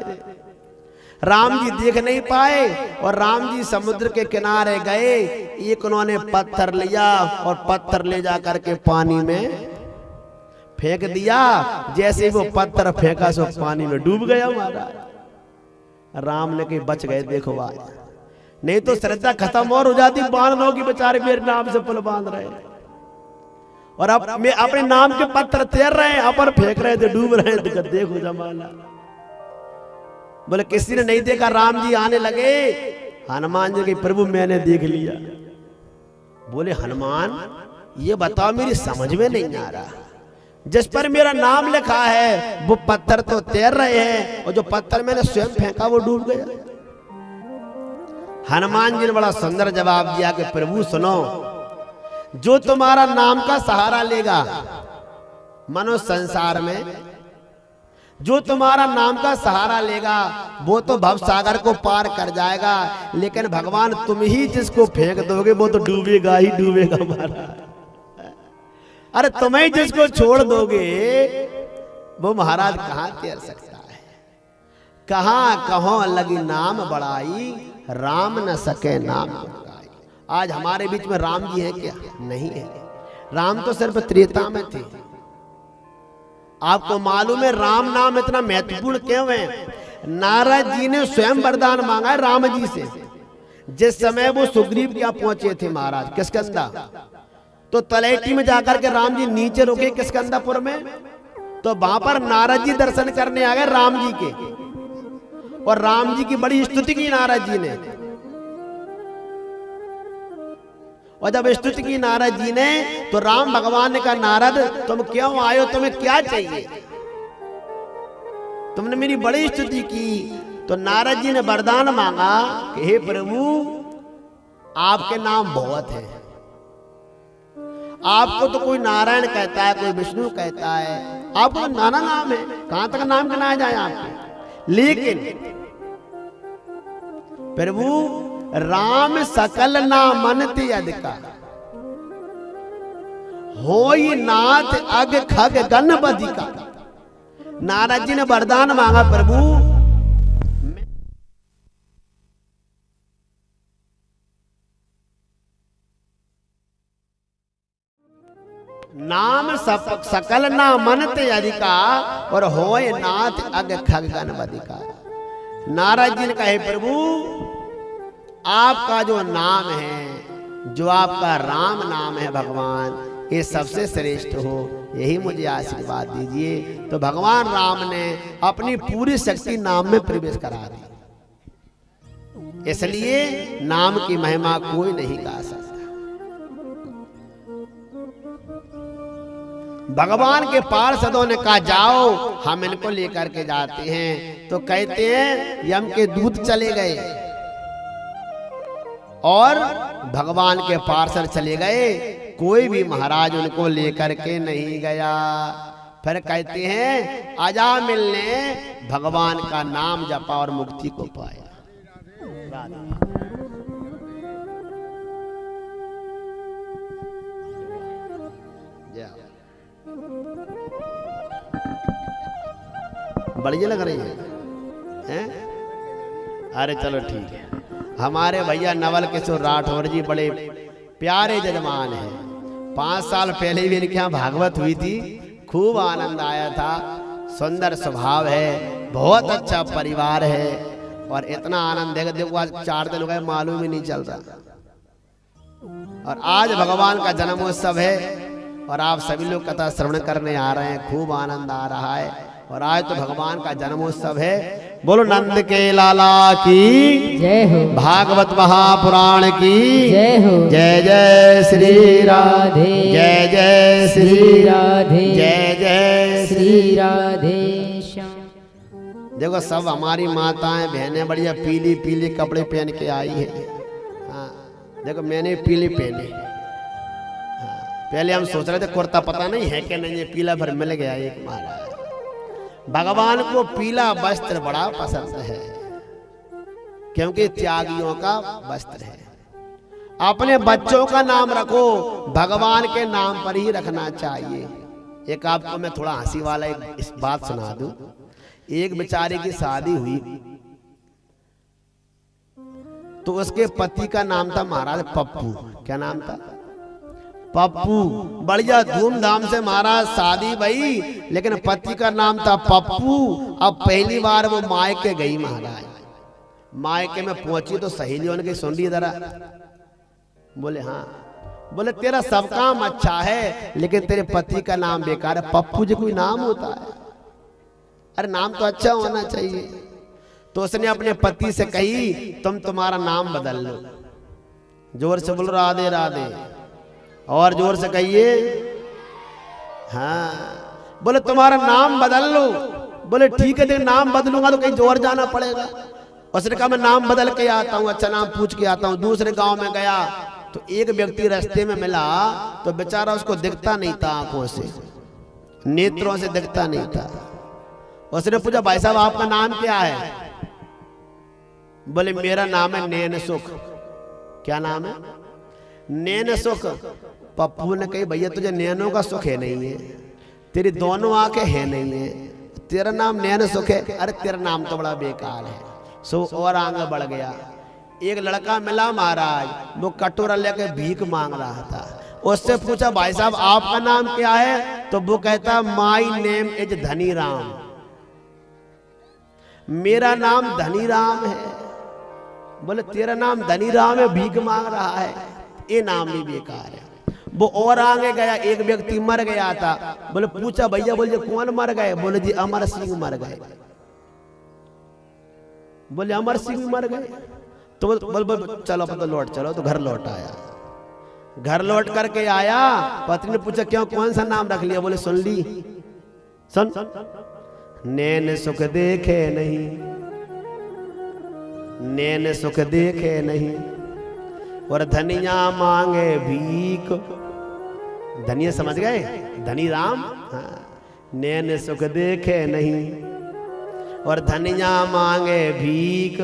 राम जी देख नहीं पाए और राम जी समुद्र के किनारे गए। एक उन्होंने पत्थर लिया और पत्थर ले जा करके पानी में फेंक दिया। जैसे वो पत्थर फेंका सो पानी में डूब गया महाराज। राम ने कहीं बच गए, देखो आज नहीं तो श्रद्धा खत्म और हो जाती। बांध लो कि बेचारे मेरे नाम से पुल बांध रहे और अब मैं अपने नाम के पत्थर तैर रहे हैं, अपन फेंक रहे थे, डूब रहे थे। देखो जमाना। बोले किसी ने नहीं देखा, राम जी आने लगे। हनुमान जी के प्रभु मैंने देख लिया। बोले हनुमान ये बताओ मेरी समझ में नहीं आ रहा, जिस पर मेरा नाम लिखा है वो पत्थर तो तैर रहे हैं और जो पत्थर मैंने स्वयं फेंका वो डूब गया। हनुमान जी ने बड़ा सुंदर जवाब दिया कि प्रभु सुनो, जो तुम्हारा नाम का सहारा लेगा मनुष्य संसार में, जो तुम्हारा नाम का सहारा लेगा वो तो भव सागर को पार कर जाएगा, लेकिन भगवान तुम ही जिसको फेंक दोगे वो तो डूबेगा ही डूबेगा महाराज। अरे तुम्हें जिसको छोड़ दोगे वो महाराज कहां तैर सकता है। कहां कहो लगी नाम बड़ाई, राम न सके नाम गाई। आज हमारे बीच में राम जी है क्या? नहीं है। राम तो सिर्फ त्रेता में थे। आपको मालूम है राम नाम इतना महत्वपूर्ण क्यों है? नारद जी ने स्वयं वरदान मांगा है राम जी से। जिस समय वो सुग्रीव क्या पहुंचे थे महाराज किष्किंधा, तो तलेटी में जाकर के राम जी नीचे रुके किष्किंधापुर में। तो वहां पर नारद जी दर्शन करने आ गए राम जी के, और राम जी की बड़ी स्तुति की नारद जी ने। और जब स्तुति की नारद जी ने तो राम भगवान ने कहा नारद तुम क्यों आए हो, तुम्हें क्या चाहिए? तुमने मेरी बड़ी स्तुति की। तो नारद जी ने वरदान मांगा कि हे प्रभु आपके नाम बहुत है। आपको तो कोई नारायण कहता है, कोई विष्णु कहता है, आपको तो नाना नाम है, कहां तक नाम गिनाया जाए आपके। लेकिन प्रभु राम सकल नामन्ति अधिका, होई नाथ अग खग गण बधिका। नारद जी ने वरदान मांगा प्रभु नाम सकल नामन्ति अधिका और होय नाथ अग खग गण बधिका। नारद जी ने कहे प्रभु आपका जो नाम है, जो आपका राम नाम है भगवान, ये सबसे श्रेष्ठ हो, यही मुझे आशीर्वाद दीजिए। तो भगवान राम ने अपनी पूरी शक्ति नाम में प्रवेश करा दी। इसलिए नाम की महिमा कोई नहीं गा सकता। भगवान के पार्षदों ने कहा जाओ हम इनको लेकर के जाते हैं। तो कहते हैं यम के दूत चले गए और भगवान के पार्षद चले गए, कोई भी महाराज उनको लेकर के नहीं गया। फिर कहते हैं आजा मिलने भगवान का नाम जपा और मुक्ति को पाया। बढ़िया लग रही है हैं? अरे चलो ठीक है। हमारे भैया नवल किशोर राठौर जी बड़े प्यारे जजमान हैं। 5 साल पहले भी इनके यहाँ भागवत हुई थी, खूब आनंद आया था। सुंदर स्वभाव है, बहुत अच्छा परिवार है और इतना आनंद देगा। देखो आज 4 दिन हो गए मालूम ही नहीं चल रहा। और आज भगवान का जन्मोत्सव है और आप सभी लोग कथा श्रवण करने आ रहे हैं, खूब आनंद आ रहा है। और आज तो भगवान का जन्मोत्सव है। बोलो नंद के लाला की जय हो, भागवत महापुराण की जय हो, जय जय श्री राधे, जय जय श्री राधे, जय जय श्री राधे श्याम। देखो सब हमारी माताएं बहनें बढ़िया पीली पीली कपड़े पहन के आई है। हाँ देखो मैंने पीली पहनी। हाँ, पहले हम सोच रहे थे कुर्ता पता नहीं है कि नहीं, ये पीला भर मिल गया एक महाराज। भगवान को पीला वस्त्र बड़ा पसंद है क्योंकि त्यागियों का वस्त्र है। अपने बच्चों का नाम रखो भगवान के नाम पर ही रखना चाहिए। एक आपको मैं थोड़ा हंसी वाला एक इस बात सुना दूं। एक बेचारे की शादी हुई तो उसके पति का नाम था महाराज पप्पू। क्या नाम था? पप्पू। बढ़िया धूमधाम से महाराज शादी भई, लेकिन पति का नाम था पप्पू। अब पहली बार वो मायके गई महाराज। मायके में पहुंची तो सहेलियों ने सुन ली जरा, बोले हाँ, बोले तेरा सब काम अच्छा है लेकिन तेरे पति का नाम बेकार है। पप्पू जी कोई नाम होता है? अरे नाम तो अच्छा होना चाहिए। तो उसने अपने पति से कही तुम तुम्हारा नाम बदल लो। जोर से बोलो राधे राधे, और जोर से कहिए हाँ। बोले तुम्हारा नाम बदल लो। बोले ठीक है तेरे नाम बदलूंगा तो कहीं जोर जाना पड़ेगा। उसने कहा मैं नाम बदल के आता हूँ, अच्छा नाम पूछ के आता हूँ। दूसरे गांव में गया तो एक व्यक्ति रास्ते में मिला तो बेचारा उसको दिखता नहीं था, आंखों से नेत्रों से दिखता नहीं था। उसने पूछा भाई साहब आपका नाम क्या है? बोले मेरा नाम है नैन सुख। क्या नाम है? नैन सुख। पप्पू ने कही भैया तुझे नैनों का सुख है नहीं है, तेरी दोनों आंखें है नहीं है, तेरा नाम नैन सुख है। अरे तेरा नाम तो बड़ा बेकार है। सो और आगे बढ़ गया। एक लड़का मिला महाराज, वो कटोरा लेकर भीख मांग रहा था। उससे पूछा भाई साहब आपका नाम क्या है? तो वो कहता my name is Dhani Ram. मेरा नाम धनी राम है। बोले तेरा नाम धनी राम है, भीख मांग रहा है, ये नाम भी बेकार है। वो और आगे गया, एक व्यक्ति मर गया था। बोले पूछा भैया बोले कौन मर गए? बोले जी अमर सिंह मर गए। बोले अमर सिंह मर गए? तो बोल चलो तो लौट चलो। तो घर लौट आया। घर लौट करके आया, पत्नी ने पूछा क्यों कौन सा नाम रख लिया? बोले सुन ली, सुन नैन सुख देखे नहीं, नैन सुख देखे नहीं और धनिया मांगे भीख। धनिया समझ गए? धनी राम। हाँ। नैन सुख देखे नहीं और धनिया मांगे भीख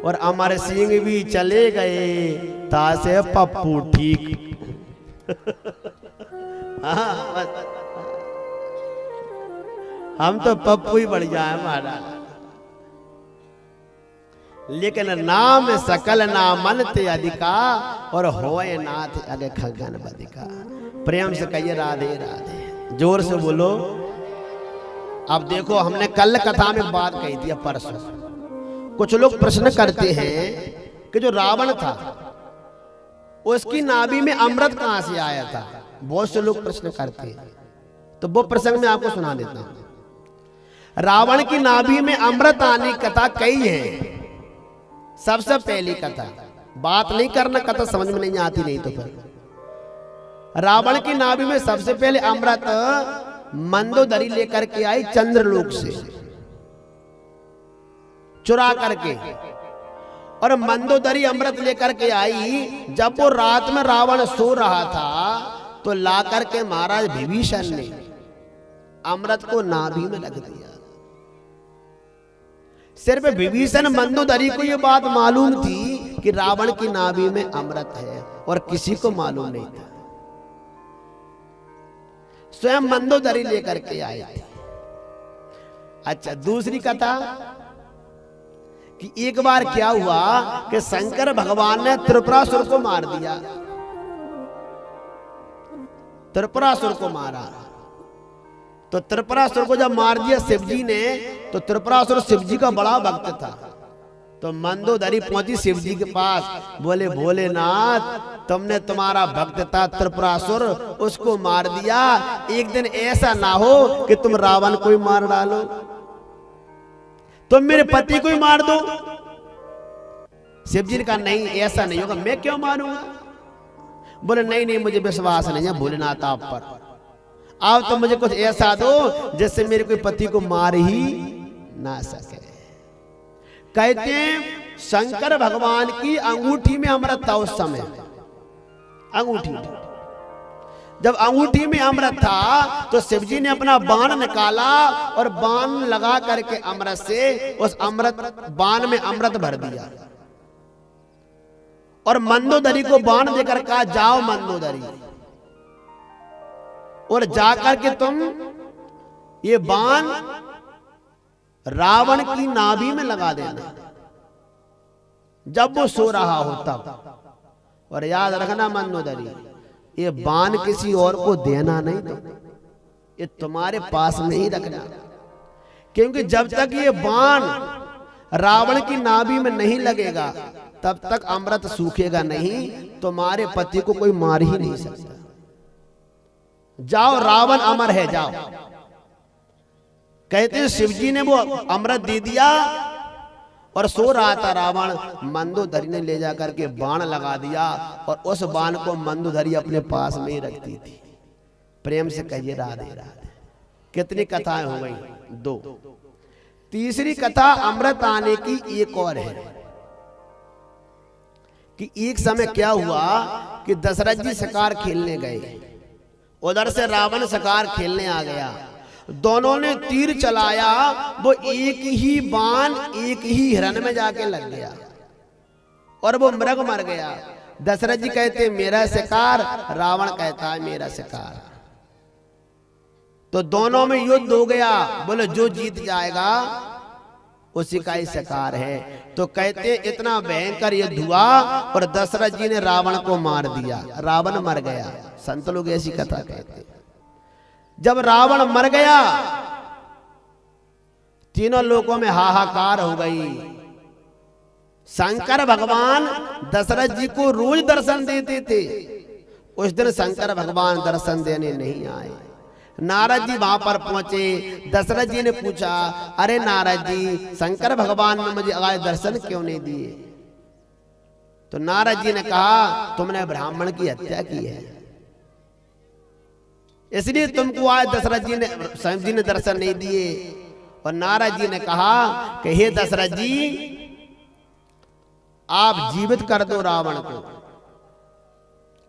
और अमर सिंह भी चले गए तासे पप्पू ठीक। हाँ, हम तो पप्पू ही बढ़ जाए हमारा। लेकिन नाम सकल नामन ते अधिका और होए नाथ अगे खगन बदिका। प्रेम से कहिए राधे राधे, जोर से बोलो। अब देखो हमने कल कथा में बात कही थी, परसों कुछ लोग प्रश्न करते हैं कि जो रावण था उसकी नाभि में अमृत कहां से आया था। बहुत से लोग प्रश्न करते हैं, तो वो प्रसंग में आपको सुना देता हूं। रावण की नाभि में अमृत आने की कथा कई है। सबसे पहली कथा, बात नहीं करना कथा समझ में नहीं आती नहीं तो फिर। रावण की नाभि में सबसे पहले अमृत मंदोदरी लेकर के आई चंद्रलोक से चुरा करके, और मंदोदरी अमृत लेकर के आई। जब वो रात में रावण सो रहा था तो ला करके महाराज विभीषण ने अमृत को नाभि में रख दिया। सिर्फ विभीषण मंदोदरी को यह बात मालूम थी कि रावण की नाभि में अमृत है और किसी को मालूम नहीं था। स्वयं मंदोदरी लेकर के आए थे। अच्छा, दूसरी कथा कि एक बार क्या हुआ कि शंकर भगवान ने त्रिपुरासुर को मार दिया। त्रिपुरासुर को मारा, तो त्रिपुरासुर को जब मार दिया शिव जी ने, तो त्रिपुरासुर शिव जी का बड़ा भक्त था। तो मंदोदरी पहुंची शिव जी के पास, बोले भोलेनाथ, तुमने तुम्हारा भक्त था त्रिपुरासुर, उसको मार दिया, एक दिन ऐसा ना हो कि तुम रावण को ही मार डालो, तुम मेरे पति को ही मार दो। शिव जी ने कहा नहीं, ऐसा नहीं होगा, मैं क्यों मारूंगा। बोले नहीं नहीं, मुझे विश्वास नहीं है भोलेनाथ आप पर, आप तो मुझे कुछ ऐसा दो जिससे मेरे कोई पति को मार ही ना सके। कहते हैं शंकर भगवान की अंगूठी में अमृत था उस समय। अंगूठी में जब अंगूठी में अमृत था तो शिव जी ने अपना बाण निकाला और बाण लगा करके अमृत से उस अमृत बाण में अमृत भर दिया और मंदोदरी को बाण देकर कहा जाओ मंदोदरी, और जाकर के तुम ये बाण रावण की नाभि में लगा देना जब वो सो रहा हो तब। और याद रखना मंदोदरी, ये बाण किसी और को देना नहीं, तो ये तुम्हारे पास में ही रखना, क्योंकि जब तक ये बाण रावण की नाभि में नहीं लगेगा तब तक अमृत सूखेगा नहीं, तुम्हारे पति को कोई मार ही नहीं सकता। जाओ, रावण अमर है, जाओ। कहते हैं शिव जी ने वो अमृत दे दिया और सो रहा था रावण, मंदोदरी ने ले जाकर के बाण लगा दिया और उस बाण को मंदोदरी अपने पास में ही रखती थी। प्रेम से कहिए राधे राधे। कितनी कथाएं हो गई? 2। तीसरी कथा अमृत आने की एक और है कि एक समय क्या हुआ कि दशरथ जी शिकार खेलने गए, उधर से रावण शिकार खेलने आ गया, दोनों ने तीर चलाया, वो एक ही बाण एक ही हिरण में जाके लग गया और वो मृग मर गया। दशरथ जी कहते मेरा शिकार, रावण कहता है मेरा शिकार। तो दोनों में युद्ध हो गया, बोले जो जीत जाएगा उसी का ही शिकार है। तो कहते इतना भयंकर युद्ध हुआ और दशरथ जी ने रावण को मार दिया, रावण मर गया। संत लोग ऐसी कथा कहते। जब रावण मर गया तीनों लोकों में हाहाकार हो गई। शंकर भगवान दशरथ जी को रोज दर्शन देते थे, उस दिन शंकर भगवान दर्शन देने नहीं आए। नारद जी वहां पर पहुंचे, दशरथ जी ने पूछा अरे नारद जी, शंकर भगवान ने मुझे आज दर्शन क्यों नहीं दिए? तो नारद जी ने कहा तुमने ब्राह्मण की हत्या की है, इसलिए तुमको आज दशरथ जी ने स्वयं जी ने दर्शन नहीं दिए। और नारद जी ने कहा कि हे दशरथ जी, आप जीवित कर दो रावण को,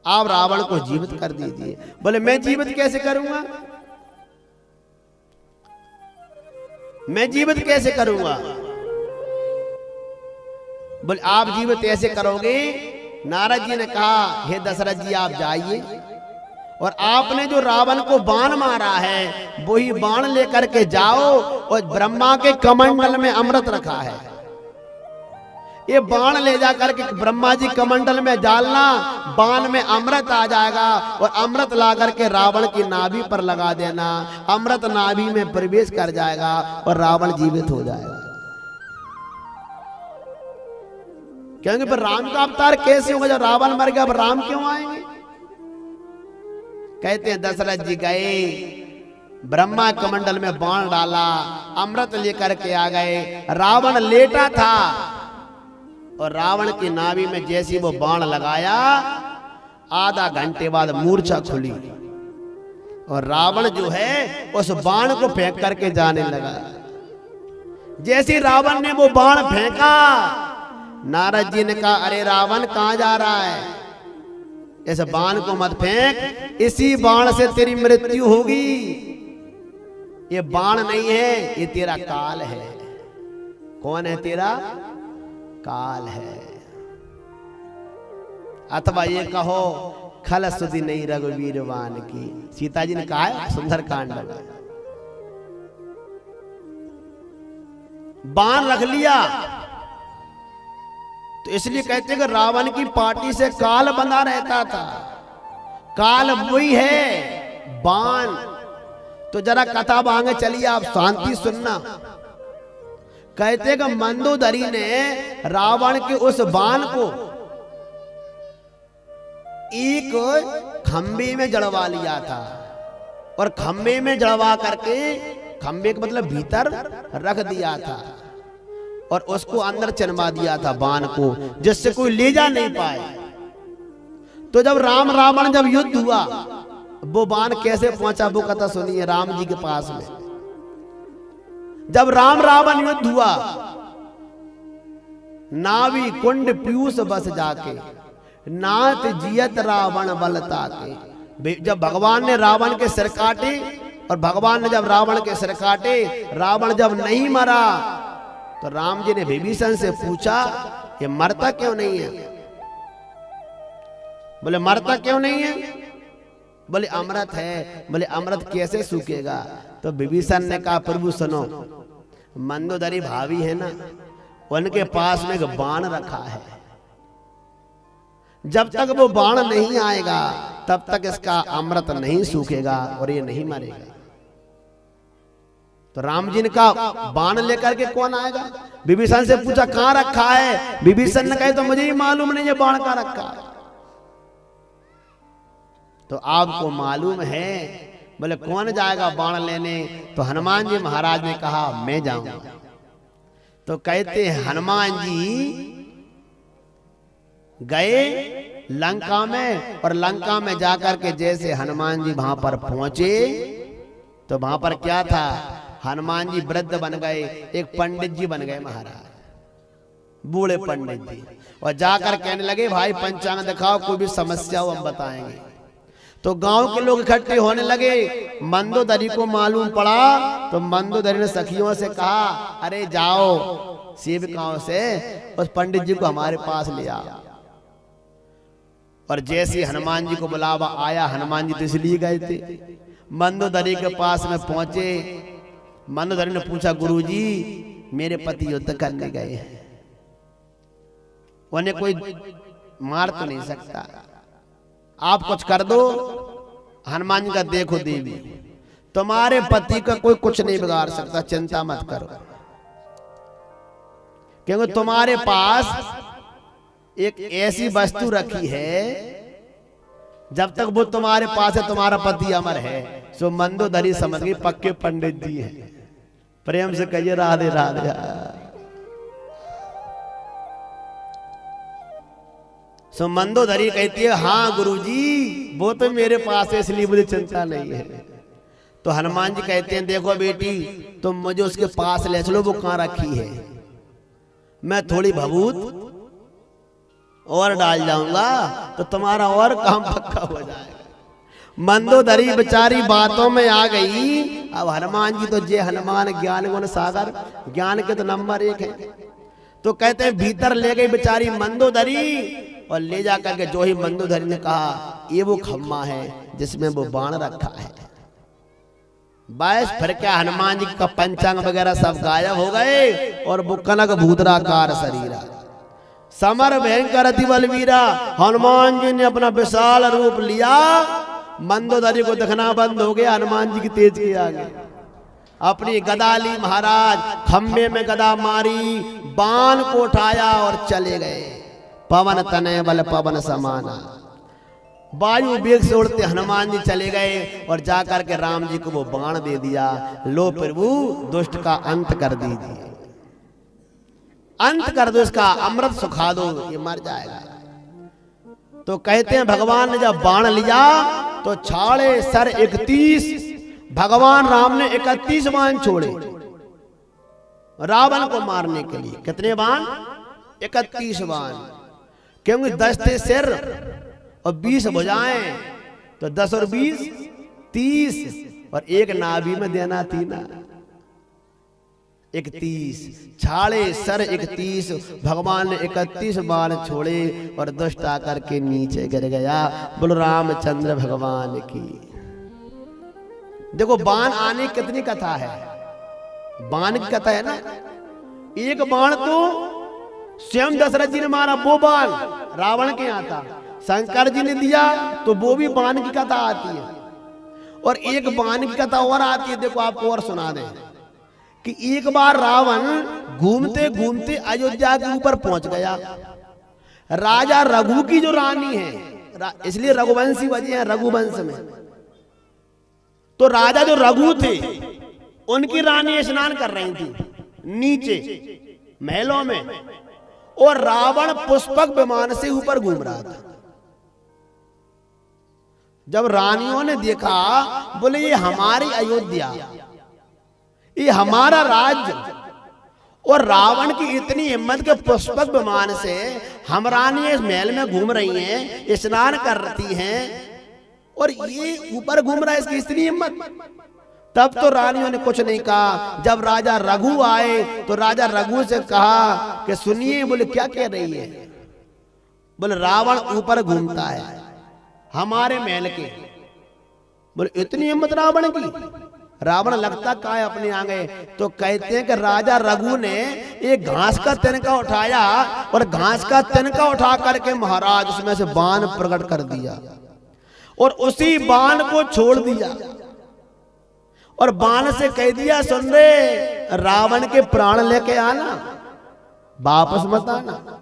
आप रावण को जीवित कर दीजिए। बोले मैं जीवित कैसे करूंगा, मैं जीवित कैसे करूंगा? बोले आप जीवित ऐसे करोगे। नारद जी ने कहा हे दशरथ जी आप जाइए और आपने जो रावण को बाण मारा है वही बाण लेकर के जाओ और ब्रह्मा के कमंडल में अमृत रखा है, ये बाण ले जाकर के ब्रह्मा जी कमंडल में डालना, बाण में अमृत आ जाएगा और अमृत ला करके रावण की नाभि पर लगा देना, अमृत नाभि में प्रवेश कर जाएगा और रावण जीवित हो जाएगा। क्योंकि फिर राम का अवतार कैसे होगा जब रावण मर गया, अब राम क्यों आएंगे? कहते हैं दशरथ जी गए, ब्रह्मा कमंडल में बाण डाला, अमृत लेकर के आ गए। रावण लेटा था और रावण की नाभि में जैसी वो बाण लगाया, आधा घंटे बाद मूर्छा खुली और रावण जो है उस बाण को फेंक करके जाने लगा। जैसे रावण ने वो बाण फेंका, नारद जी ने कहा अरे रावण कहां जा रहा है, इस बाण को मत फेंक, इसी बाण से तेरी मृत्यु होगी। ये बाण नहीं है, ये तेरा काल है। कौन है तेरा? काल है। अथवा ये कहो खल सुधि नहीं रघुवीरवान की, सीता जी ने कहा है सुंदर कांड में। बाण रख लिया। तो इसलिए कहते हैं कि रावण की पार्टी से काल बंधा रहता था। काल वही है बाण। तो जरा कथा आगे चलिए, आप शांति सुनना। कहते हैं कि मंदोदरी ने रावण के उस बाण को एक खंबे में जड़वा लिया था, और खंबे में जड़वा करके, खंबे का मतलब भीतर रख दिया था, और उसको अंदर चनवा दिया था बाण को, जिससे कोई ले जा नहीं पाए। तो जब राम रावण जब युद्ध हुआ, वो बाण कैसे पहुंचा वो कथा सुनिए राम जी के पास में। जब राम रावण युद्ध हुआ, नावी कुंड पीयूष बस जाके, नाथ जियत रावण बलता के। जब भगवान ने रावण के सिर काटे, और भगवान ने जब रावण के सिर काटे, रावण जब नहीं मरा, तो राम जी ने विभीषण से पूछा, ये मरता क्यों नहीं है? बोले मरता क्यों नहीं है? बोले अमृत है। बोले अमृत कैसे सूखेगा? तो विभीषण ने कहा, प्रभु सुनो, मंदोदरी भाभी है ना, उनके पास में एक बाण रखा है। जब तक वो बाण नहीं आएगा तब तक इसका अमृत नहीं सूखेगा और ये नहीं मरेगा। तो राम जी ने कहा, बाण लेकर के कौन आएगा? विभीषण से पूछा, कहां रखा है? विभीषण ने कहा, तो मुझे ही मालूम नहीं ये बाण कहां रखा है। तो आपको मालूम है? बोले कौन जाएगा बाण लेने? तो हनुमान जी महाराज ने कहा, मैं जाऊंगा। तो कहते हैं हनुमान जी गए लंका में, और लंका में जाकर के जैसे हनुमान जी वहां पर पहुंचे, तो वहां पर क्या था? हनुमान जी वृद्ध बन गए, एक पंडित जी बन गए महाराज, बूढ़े पंडित जी, और जाकर कहने लगे, भाई पंचांग दिखाओ, कोई भी समस्या हो हम बताएंगे। तो गांव के लोग इकट्ठे होने लगे। मंदोदरी को मालूम पड़ा, तो मंदोदरी ने सखियों से कहा, अरे जाओ सेवकाओं से उस पंडित जी को हमारे पास ले आओ। और जैसे हनुमान जी को बुलावा आया, हनुमान जी तो इसलिए गए थे, मंदोदरी के पास में पहुंचे। मंदोदरी ने पूछा, गुरुजी मेरे पति युद्ध करने गए हैं, उन्हें कोई मार तो नहीं सकता, आप कुछ कर दो। हनुमान जी का, देखो देवी, तुम्हारे पति का कोई कुछ नहीं बिगाड़ सकता, चिंता मत करो, क्योंकि तुम्हारे पास एक ऐसी वस्तु रखी है, जब तक वो तुम्हारे पास है तुम्हारा पति अमर है। सो मंदोदरी समझ गई पक्के पंडित जी हैं। प्रेम से कहिए राधे राधे। सो मंदोदरी कहती है, हाँ गुरुजी वो तो मेरे पास है, इसलिए मुझे चिंता नहीं है। तो हनुमान जी कहते हैं, देखो बेटी, तुम मुझे उसके पास ले चलो, वो कहाँ रखी है, मैं थोड़ी भभूत और डाल जाऊंगा तो तुम्हारा और काम पक्का हो जाएगा। मंदोदरी बेचारी बातों में आ गई। अब हनुमान जी तो जे हनुमान ज्ञान गुण सागर, ज्ञान के तो नंबर 1 है। तो कहते हैं भीतर ले गई बेचारी मंदोदरी, और ले जाकर के जो ही मंदोदरी ने कहा, ये वो खम्मा है जिसमें वो बाण रखा है। बस फिर क्या, हनुमान जी का पंचांग वगैरह सब गायब हो गए, और वो कनक भूतराकार शरीर, समर भयंकर अति बलवीरा। हनुमान जी ने अपना विशाल रूप लिया, मंदोदरी को दिखना बंद हो गया हनुमान जी की तेज के आगे। अपनी गदा ली महाराज, खम्बे में गदा मारी, बाण को उठाया और चले गए। पवन तनय बल पवन समाना, वायु वेग से उड़ते हनुमान जी चले गए, और जाकर के राम जी को वो बाण दे दिया। लो प्रभु दुष्ट का अंत कर दीजिए, अंत कर दो इसका, अमृत सुखा दो, ये मर जाएगा। तो कहते हैं भगवान ने जब बाण लिया तो छाड़े सर 31, भगवान राम ने 31 बाण छोड़े रावण को मारने के लिए। कितने बाण? 31 बाण, क्योंकि 10 थे सिर और 20 भुजाएं, तो 10 और 20 30, और एक नाभि में देना थी ना 31। छाड़े सर 31, भगवान ने 31 बाण छोड़े, और दुष्ट आकर के नीचे गिर गया। बोलो रामचंद्र भगवान की। देखो बाण आने कितनी कथा है, बाण की कथा है ना। एक बाण तो स्वयं दशरथ जी ने मारा, वो बाण रावण के यहाँ था। शंकर जी ने दिया तो वो भी बाण की कथा आती है। और एक बाण की कथा और आती है, देखो आपको और सुना दें कि एक बार रावण घूमते घूमते अयोध्या के ऊपर पहुंच गया। राजा रघु की जो रानी है, इसलिए रघुवंशी बजे हैं रघुवंश में, तो राजा जो रघु थे उनकी रानी स्नान कर रही थी नीचे महलों में, और रावण पुष्पक विमान से ऊपर घूम रहा था। जब रानियों ने देखा, बोले ये हमारी अयोध्या, ये हमारा राज्य, और रावण की इतनी हिम्मत के पुष्पक विमान से हम रानी इस महल में घूम रही हैं, स्नान कर रही हैं, और ये ऊपर घूम रहा है, इसकी इतनी हिम्मत। तब तो रानियों ने कुछ नहीं कहा। जब राजा रघु आए तो राजा रघु से कहा कि सुनिए। बोले क्या कह रही है? बोले रावण ऊपर घूमता है हमारे महल के। बोले इतनी हिम्मत रावण की? रावण लगता का है अपने आगे। तो कहते हैं कि राजा रघु ने एक घास का तिनका उठाया, और घास का तिनका उठा करके महाराज उसमें से बाण प्रकट कर दिया, और उसी बाण को छोड़ दिया, और बाण से कह दिया सुन रे, रावण के प्राण लेके आना, वापस मत आना।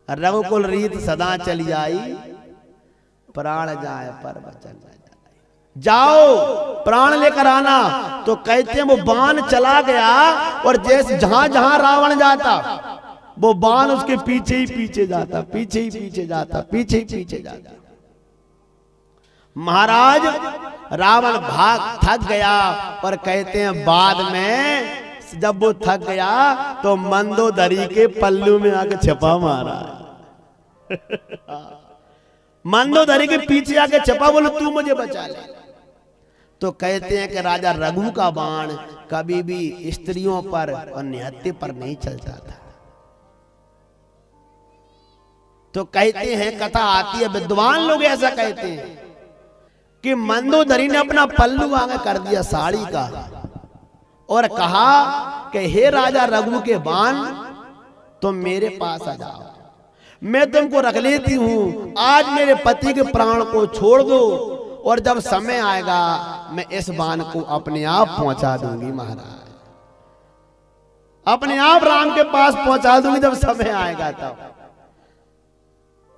रघुकुल रीत सदा चली आई, प्राण जाए पर वचन न जाए। जाओ प्राण लेकर आना। तो कहते हैं वो बाण चला गया, और जैसे जहां जहां रावण जाता वो बाण उसके पीछे ही पीछे जाता, पीछे ही पीछे जाता, पीछे ही पीछे जाता। महाराज रावण भाग थक गया, और कहते हैं बाद में जब वो थक गया तो मंदोदरी के पल्लू में आके छपा मारा। मंदोदरी के पीछे आके छपा, बोले तू मुझे बचा ले। तो कहते हैं कि राजा रघु का बाण कभी भी स्त्रियों पर और निहत्थे पर नहीं चलता था। तो कहते हैं, कथा आती है, विद्वान लोग ऐसा कहते हैं कि मंदोदरी ने अपना पल्लू आगे कर दिया साड़ी का, और कहा कि हे राजा रघु के बाण, तुम मेरे पास आ जाओ, मैं तुमको रख लेती हूं। आज मेरे पति के प्राण को छोड़ दो, और जब समय आएगा मैं इस बाण को अपने आप पहुंचा दूंगी। महाराज अपने आप राम के पास पहुंचा दूंगी जब समय आएगा। तब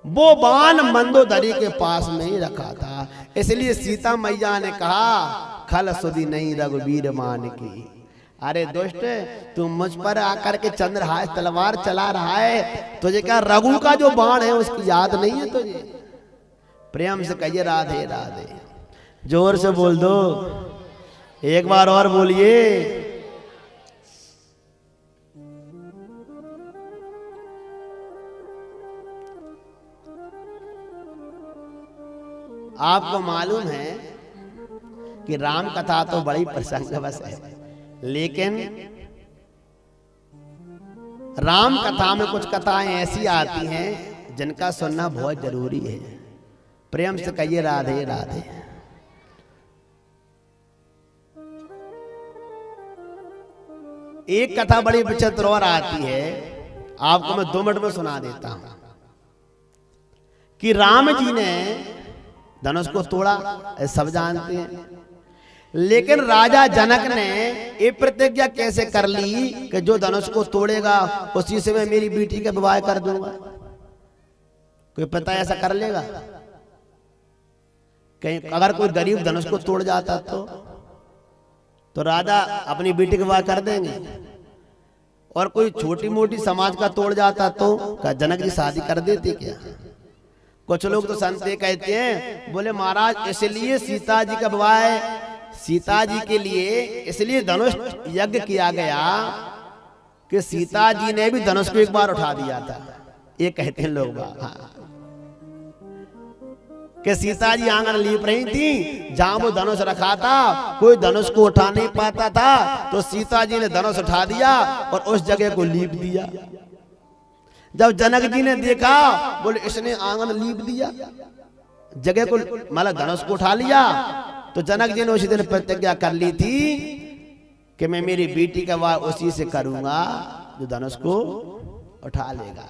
वो बाण मंदोदरी के पास में ही रखा था। इसलिए सीता मैया ने कहा, खल सुधी नहीं रघुवीर मान की। अरे दुष्ट, तू मुझ पर आकर के चंद्रहास तलवार चला रहा है, तुझे क्या रघु का जो बाण है उसकी याद नहीं है तुझे? प्रेम से कहिए राधे राधे। जोर से बोल दो, एक बार और बोलिए। आपको मालूम है कि राम कथा तो बड़ी प्रसंग बस है, लेकिन राम कथा में कुछ कथाएं ऐसी आती हैं जिनका सुनना बहुत जरूरी है। प्रेम से कहिए राधे राधे। एक कथा बड़ी विचित्र और आती है, आपको मैं 2 मिनट में सुना देता हूं कि राम जी ने धनुष को तोड़ा, सब जानते हैं। लेकिन राजा जनक ने ये प्रतिज्ञा कैसे कर ली कि जो धनुष को तोड़ेगा उसी से मैं मेरी बेटी का विवाह कर दूंगा? कोई पता ऐसा कर लेगा? कहीं अगर कोई गरीब धनुष को तोड़ जाता तो राजा अपनी बेटी का विवाह कर देंगे, और कोई छोटी मोटी समाज का तोड़ जाता तो क्या जनक जी शादी कर देते क्या? कुछ लोग तो संत कहते हैं, बोले महाराज इसलिए सीता जी का विवाह, सीता जी के लिए इसलिए धनुष यज्ञ किया गया कि सीता जी ने भी धनुष को एक बार उठा दिया था। ये कहते हैं लोग। हाँ, कि सीता जी आंगन लीप रही थी, जहां वो धनुष रखा था कोई धनुष को उठा नहीं पाता था, तो सीता जी ने धनुष उठा दिया और उस जगह को लीप दिया। जब जनक जी ने देखा, बोले इसने आंगन लीप दिया, जगह को मतलब धनुष को उठा लिया। तो जनक जी ने उसी दिन प्रतिज्ञा कर ली थी कि मैं मेरी बेटी का विवाह उसी से करूंगा जो धनुष को उठा लेगा।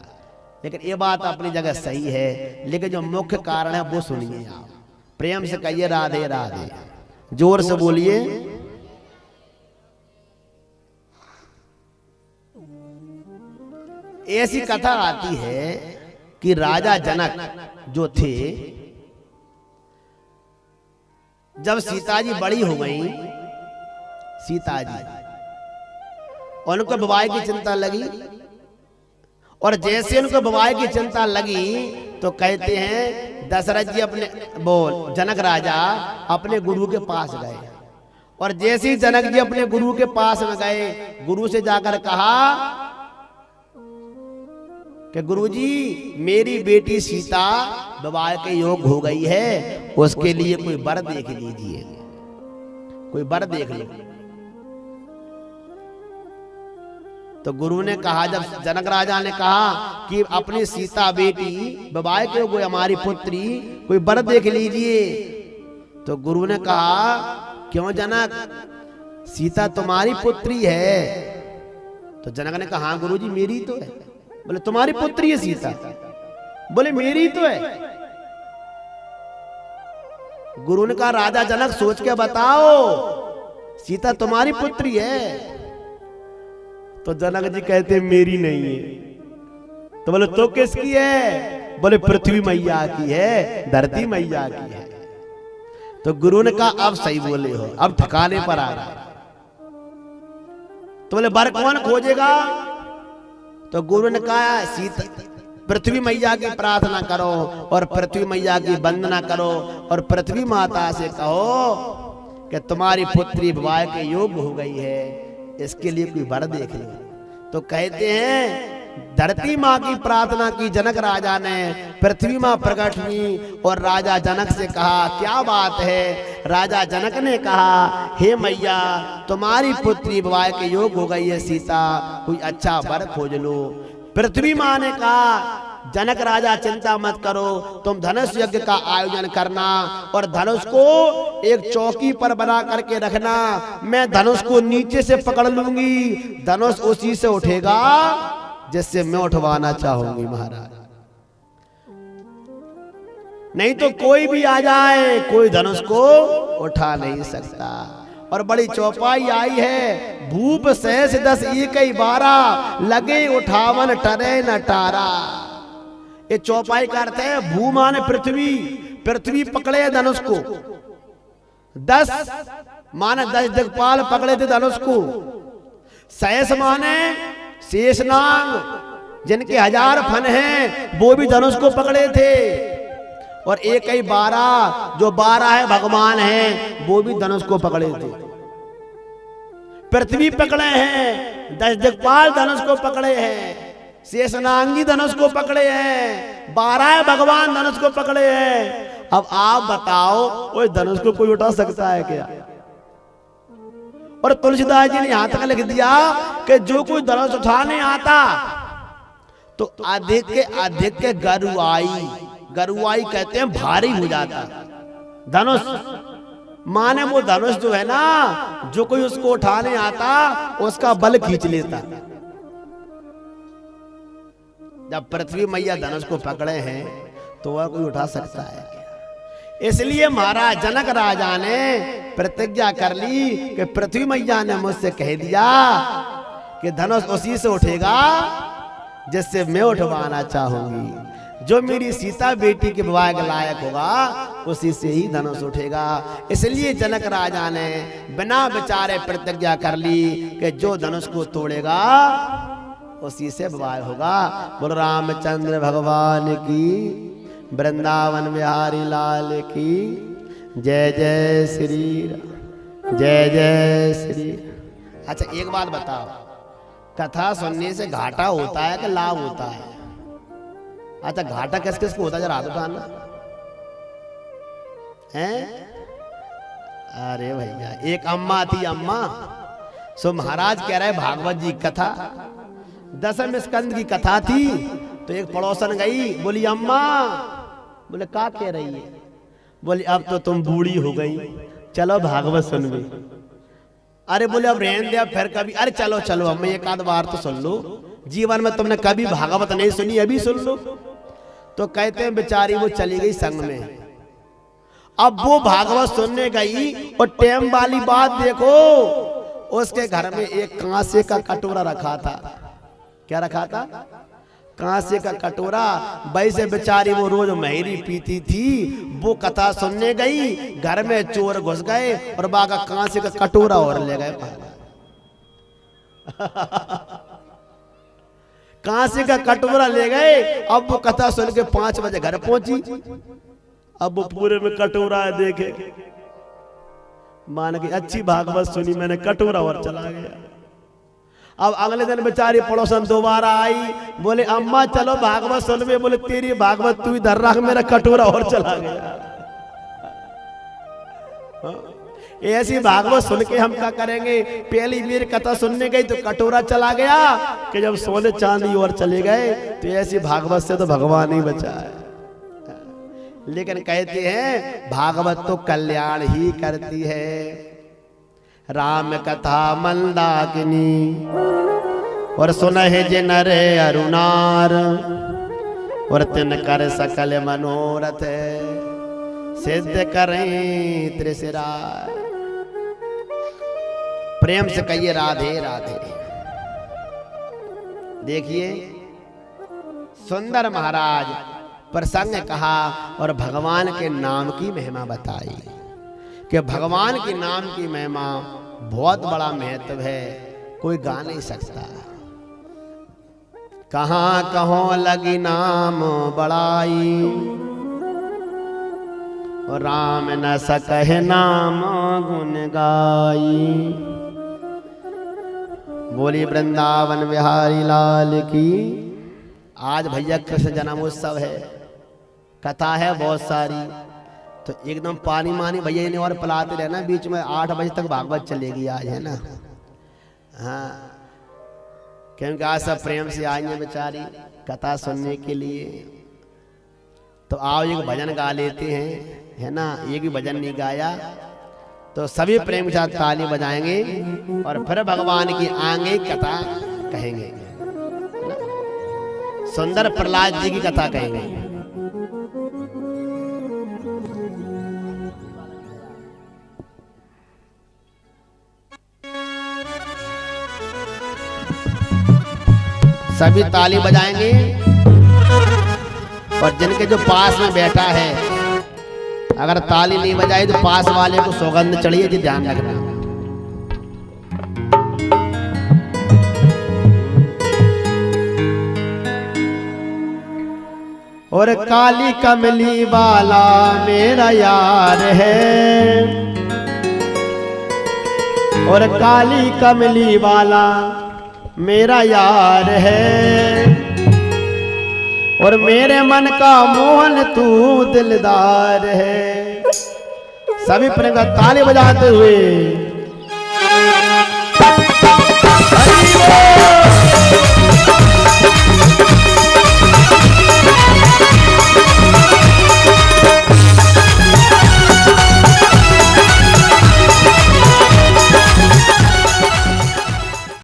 लेकिन ये बात अपनी जगह सही है, लेकिन जो मुख्य कारण है वो सुनिए आप। प्रेम से कहिए राधे राधे, जोर से बोलिए। ऐसी कथा आती है कि राजा जनक जो थे, जब सीता जी बड़ी हो गई, सीता जी, उनको विवाह की चिंता लगी, और जैसे उनको विवाह की चिंता लगी तो कहते हैं दशरथ जी अपने जनक राजा अपने गुरु के पास गए, और जैसे ही जनक जी अपने गुरु के पास में गए, गुरु से जाकर कहा कि गुरुजी मेरी बेटी सीता विवाह के योग हो गई है, उसके लिए कोई वर देख लीजिए, कोई वर देख लो। तो गुरु ने कहा, जब जनक राजा ने कहा कि अपनी सीता बेटी विवाह के योग, हमारी पुत्री, कोई वर देख लीजिए, तो गुरु ने कहा क्यों जनक, सीता तुम्हारी पुत्री है? तो जनक ने कहा हाँ गुरुजी मेरी तो है। बोले तुम्हारी पुत्री है सीता? बोले मेरी तो है। गुरु ने कहा राजा जनक सोच के बताओ, सीता तुम्हारी पुत्री है? तो जनक जी कहते मेरी नहीं है। तो बोले तो किसकी है? बोले पृथ्वी मैया की है, धरती मैया की है। तो गुरु ने कहा अब सही बोले हो, अब ठिकाने पर आ गए। तो बोले वर कौन खोजेगा? तो गुरु ने कहा सीता, पृथ्वी मैया की प्रार्थना करो और पृथ्वी मैया की वंदना करो, और पृथ्वी माता से कहो कि तुम्हारी पुत्री विवाह के योग्य हो गई है, इसके लिए कोई वर देख लो। तो कहते हैं धरती माँ की प्रार्थना की जनक राजा ने, पृथ्वी माँ प्रकट हुई और राजा जनक से कहा क्या बात है? राजा जनक ने कहा हे मैया तुम्हारी पुत्री विवाह के योग हो गई है सीता, कोई अच्छा वर खोज लो। पृथ्वी माँ ने कहा जनक राजा चिंता मत करो, तुम धनुष यज्ञ का आयोजन करना और धनुष को एक चौकी पर बना करके रखना, मैं धनुष को नीचे से पकड़ लूंगी, धनुष उसी से उठेगा जिससे मैं उठवाना चाहूंगी महाराज। नहीं तो कोई भी आ जाए, कोई धनुष को उठा नहीं सकता। और बड़ी चौपाई आई है, भूप सहस 10 1 12 लगे उठावन टरे न टारा। ये चौपाई का अर्थ है भू माने पृथ्वी, पृथ्वी पकड़े धनुष को, 10 माने 10 दिक्पाल पकड़े थे धनुष को, सहस माने शेषनाग जिनके 1000 फन हैं वो भी धनुष को पकड़े थे, और 1 12 जो 12 है भगवान हैं वो भी धनुष को पकड़े थे। पृथ्वी पकड़े हैं, 10 दिक्पाल धनुष को पकड़े हैं, शेषनांगी धनुष को पकड़े हैं, 12 भगवान धनुष को पकड़े हैं। अब आप बताओ वो धनुष को कोई उठा सकता है क्या? और तुलसीदास जी ने यहां तक लिख दिया कि जो कोई धनुष उठाने आता तो अधिक के गरुआई कहते हैं भारी हो जाता। धनुष माने वो धनुष जो है ना, जो कोई उसको उठाने आता उसका बल खींच लेता। जब पृथ्वी मैया धनुष को पकड़े हैं तो वह कोई उठा सकता है क्या? इसलिए महाराज जनक राजा ने प्रतिज्ञा कर ली कि पृथ्वी मैया ने मुझसे कह दिया कि धनुष उसी से उठेगा जिससे मैं उठवाना चाहूंगी, जो मेरी सीता बेटी के विवाह के लायक होगा उसी से ही धनुष उठेगा। इसलिए जनक राजा ने बिना विचारे प्रतिज्ञा कर ली कि जो धनुष को तोड़ेगा उसी से विवाह होगा। बोल रामचंद्र भगवान की, वृंदावन बिहारी लाल की जय जय श्री राम, जय जय श्री। अच्छा एक बात बताओ, कथा सुनने से घाटा होता है कि लाभ होता है? अच्छा घाटा किस किस को होता है जरा हाथ उठाना है? अरे भैया एक अम्मा थी, अम्मा सो महाराज कह रहे भागवत जी कथा, 10वें स्कंद की कथा थी। तो एक पड़ोसन गई, बोली अम्मा, बोले क्या कह रही है? बोली अब तो तुम बूढ़ी हो गई, चलो भागवत सुन भी। अरे बोले अब रहने दे, फिर कभी, अरे चलो चलो अम्मा एक आध बार तो सुन लो, जीवन में तुमने कभी भागवत नहीं सुनी, अभी सुन लो। तो कहते हैं बेचारी वो चली गई संग में। अब वो भागवत सुनने गई और टेम वाली बात देखो, उसके घर में एक कांसे का कटोरा रखा था। क्या रखा था? कांसे का कटोरा। वैसे बेचारी वो रोज मैरी पीती थी, वो कथा सुनने गई, घर में चोर घुस गए और बागा कांसे का कटोरा और ले गए। कांसे का कटोरा ले गए। अब वो कथा सुन के 5 बजे घर पहुंची। अब वो पूरे में कटोरा है, देखे मान के अच्छी भागवत सुनी मैंने, कटोरा और चला गया। अब अगले दिन बेचारी पड़ोसन दोबारा आई, बोले अम्मा चलो भागवत सुन में। बोले तेरी भागवत तू इधर रख, मेरा कटोरा और चला गया। ऐसी भागवत सुन के हम क्या करेंगे? पहली बार कथा सुनने गई तो कटोरा चला गया, कि जब सोने चांदी और चले गए तो ऐसी भागवत से तो भगवान ही बचा है। लेकिन कहते हैं भागवत तो कल्याण ही करती है। राम कथा मंदाकिनी और सुनहि जे नर अरुणार, और तिन कर सकल मनोरथ सिद्ध करें त्रिशिरार। प्रेम से कहिए राधे राधे। देखिए सुंदर महाराज प्रसंग कहा और भगवान के नाम की महिमा बताई कि भगवान के नाम की महिमा बहुत बड़ा महत्व है, कोई गा नहीं सकता। कहाँ कहों लगी नाम बड़ाई, और राम न सकह नाम गुण गाई। बोली वृंदावन बिहारी लाल की। आज भैया कृष्ण जन्मोत्सव है, कथा है बहुत सारी, तो एकदम पानी मानी भैया ने और पिलाते रहना। बीच में 8 बजे तक भागवत चलेगी आज, है ना। हाँ, क्योंकि आज सब प्रेम से आएंगे बेचारी कथा सुनने के लिए। तो आओ एक भजन गा लेते हैं, है ना। एक भी भजन नहीं गाया तो सभी प्रेम के साथ ताली बजाएंगे और फिर भगवान की आगे कथा कहेंगे। सुंदर प्रहलाद जी की कथा कहेंगे। सभी ताली बजाएंगे और जिनके जो पास में बैठा है, अगर ताली नहीं बजाई तो पास वाले को सौगंध चढ़िए जी, ध्यान रखना। और काली कमली वाला मेरा यार है, और काली कमली वाला मेरा यार है, और मेरे मन का मोहन तू दिलदार है। सभी प्रेम का ताली बजाते हुए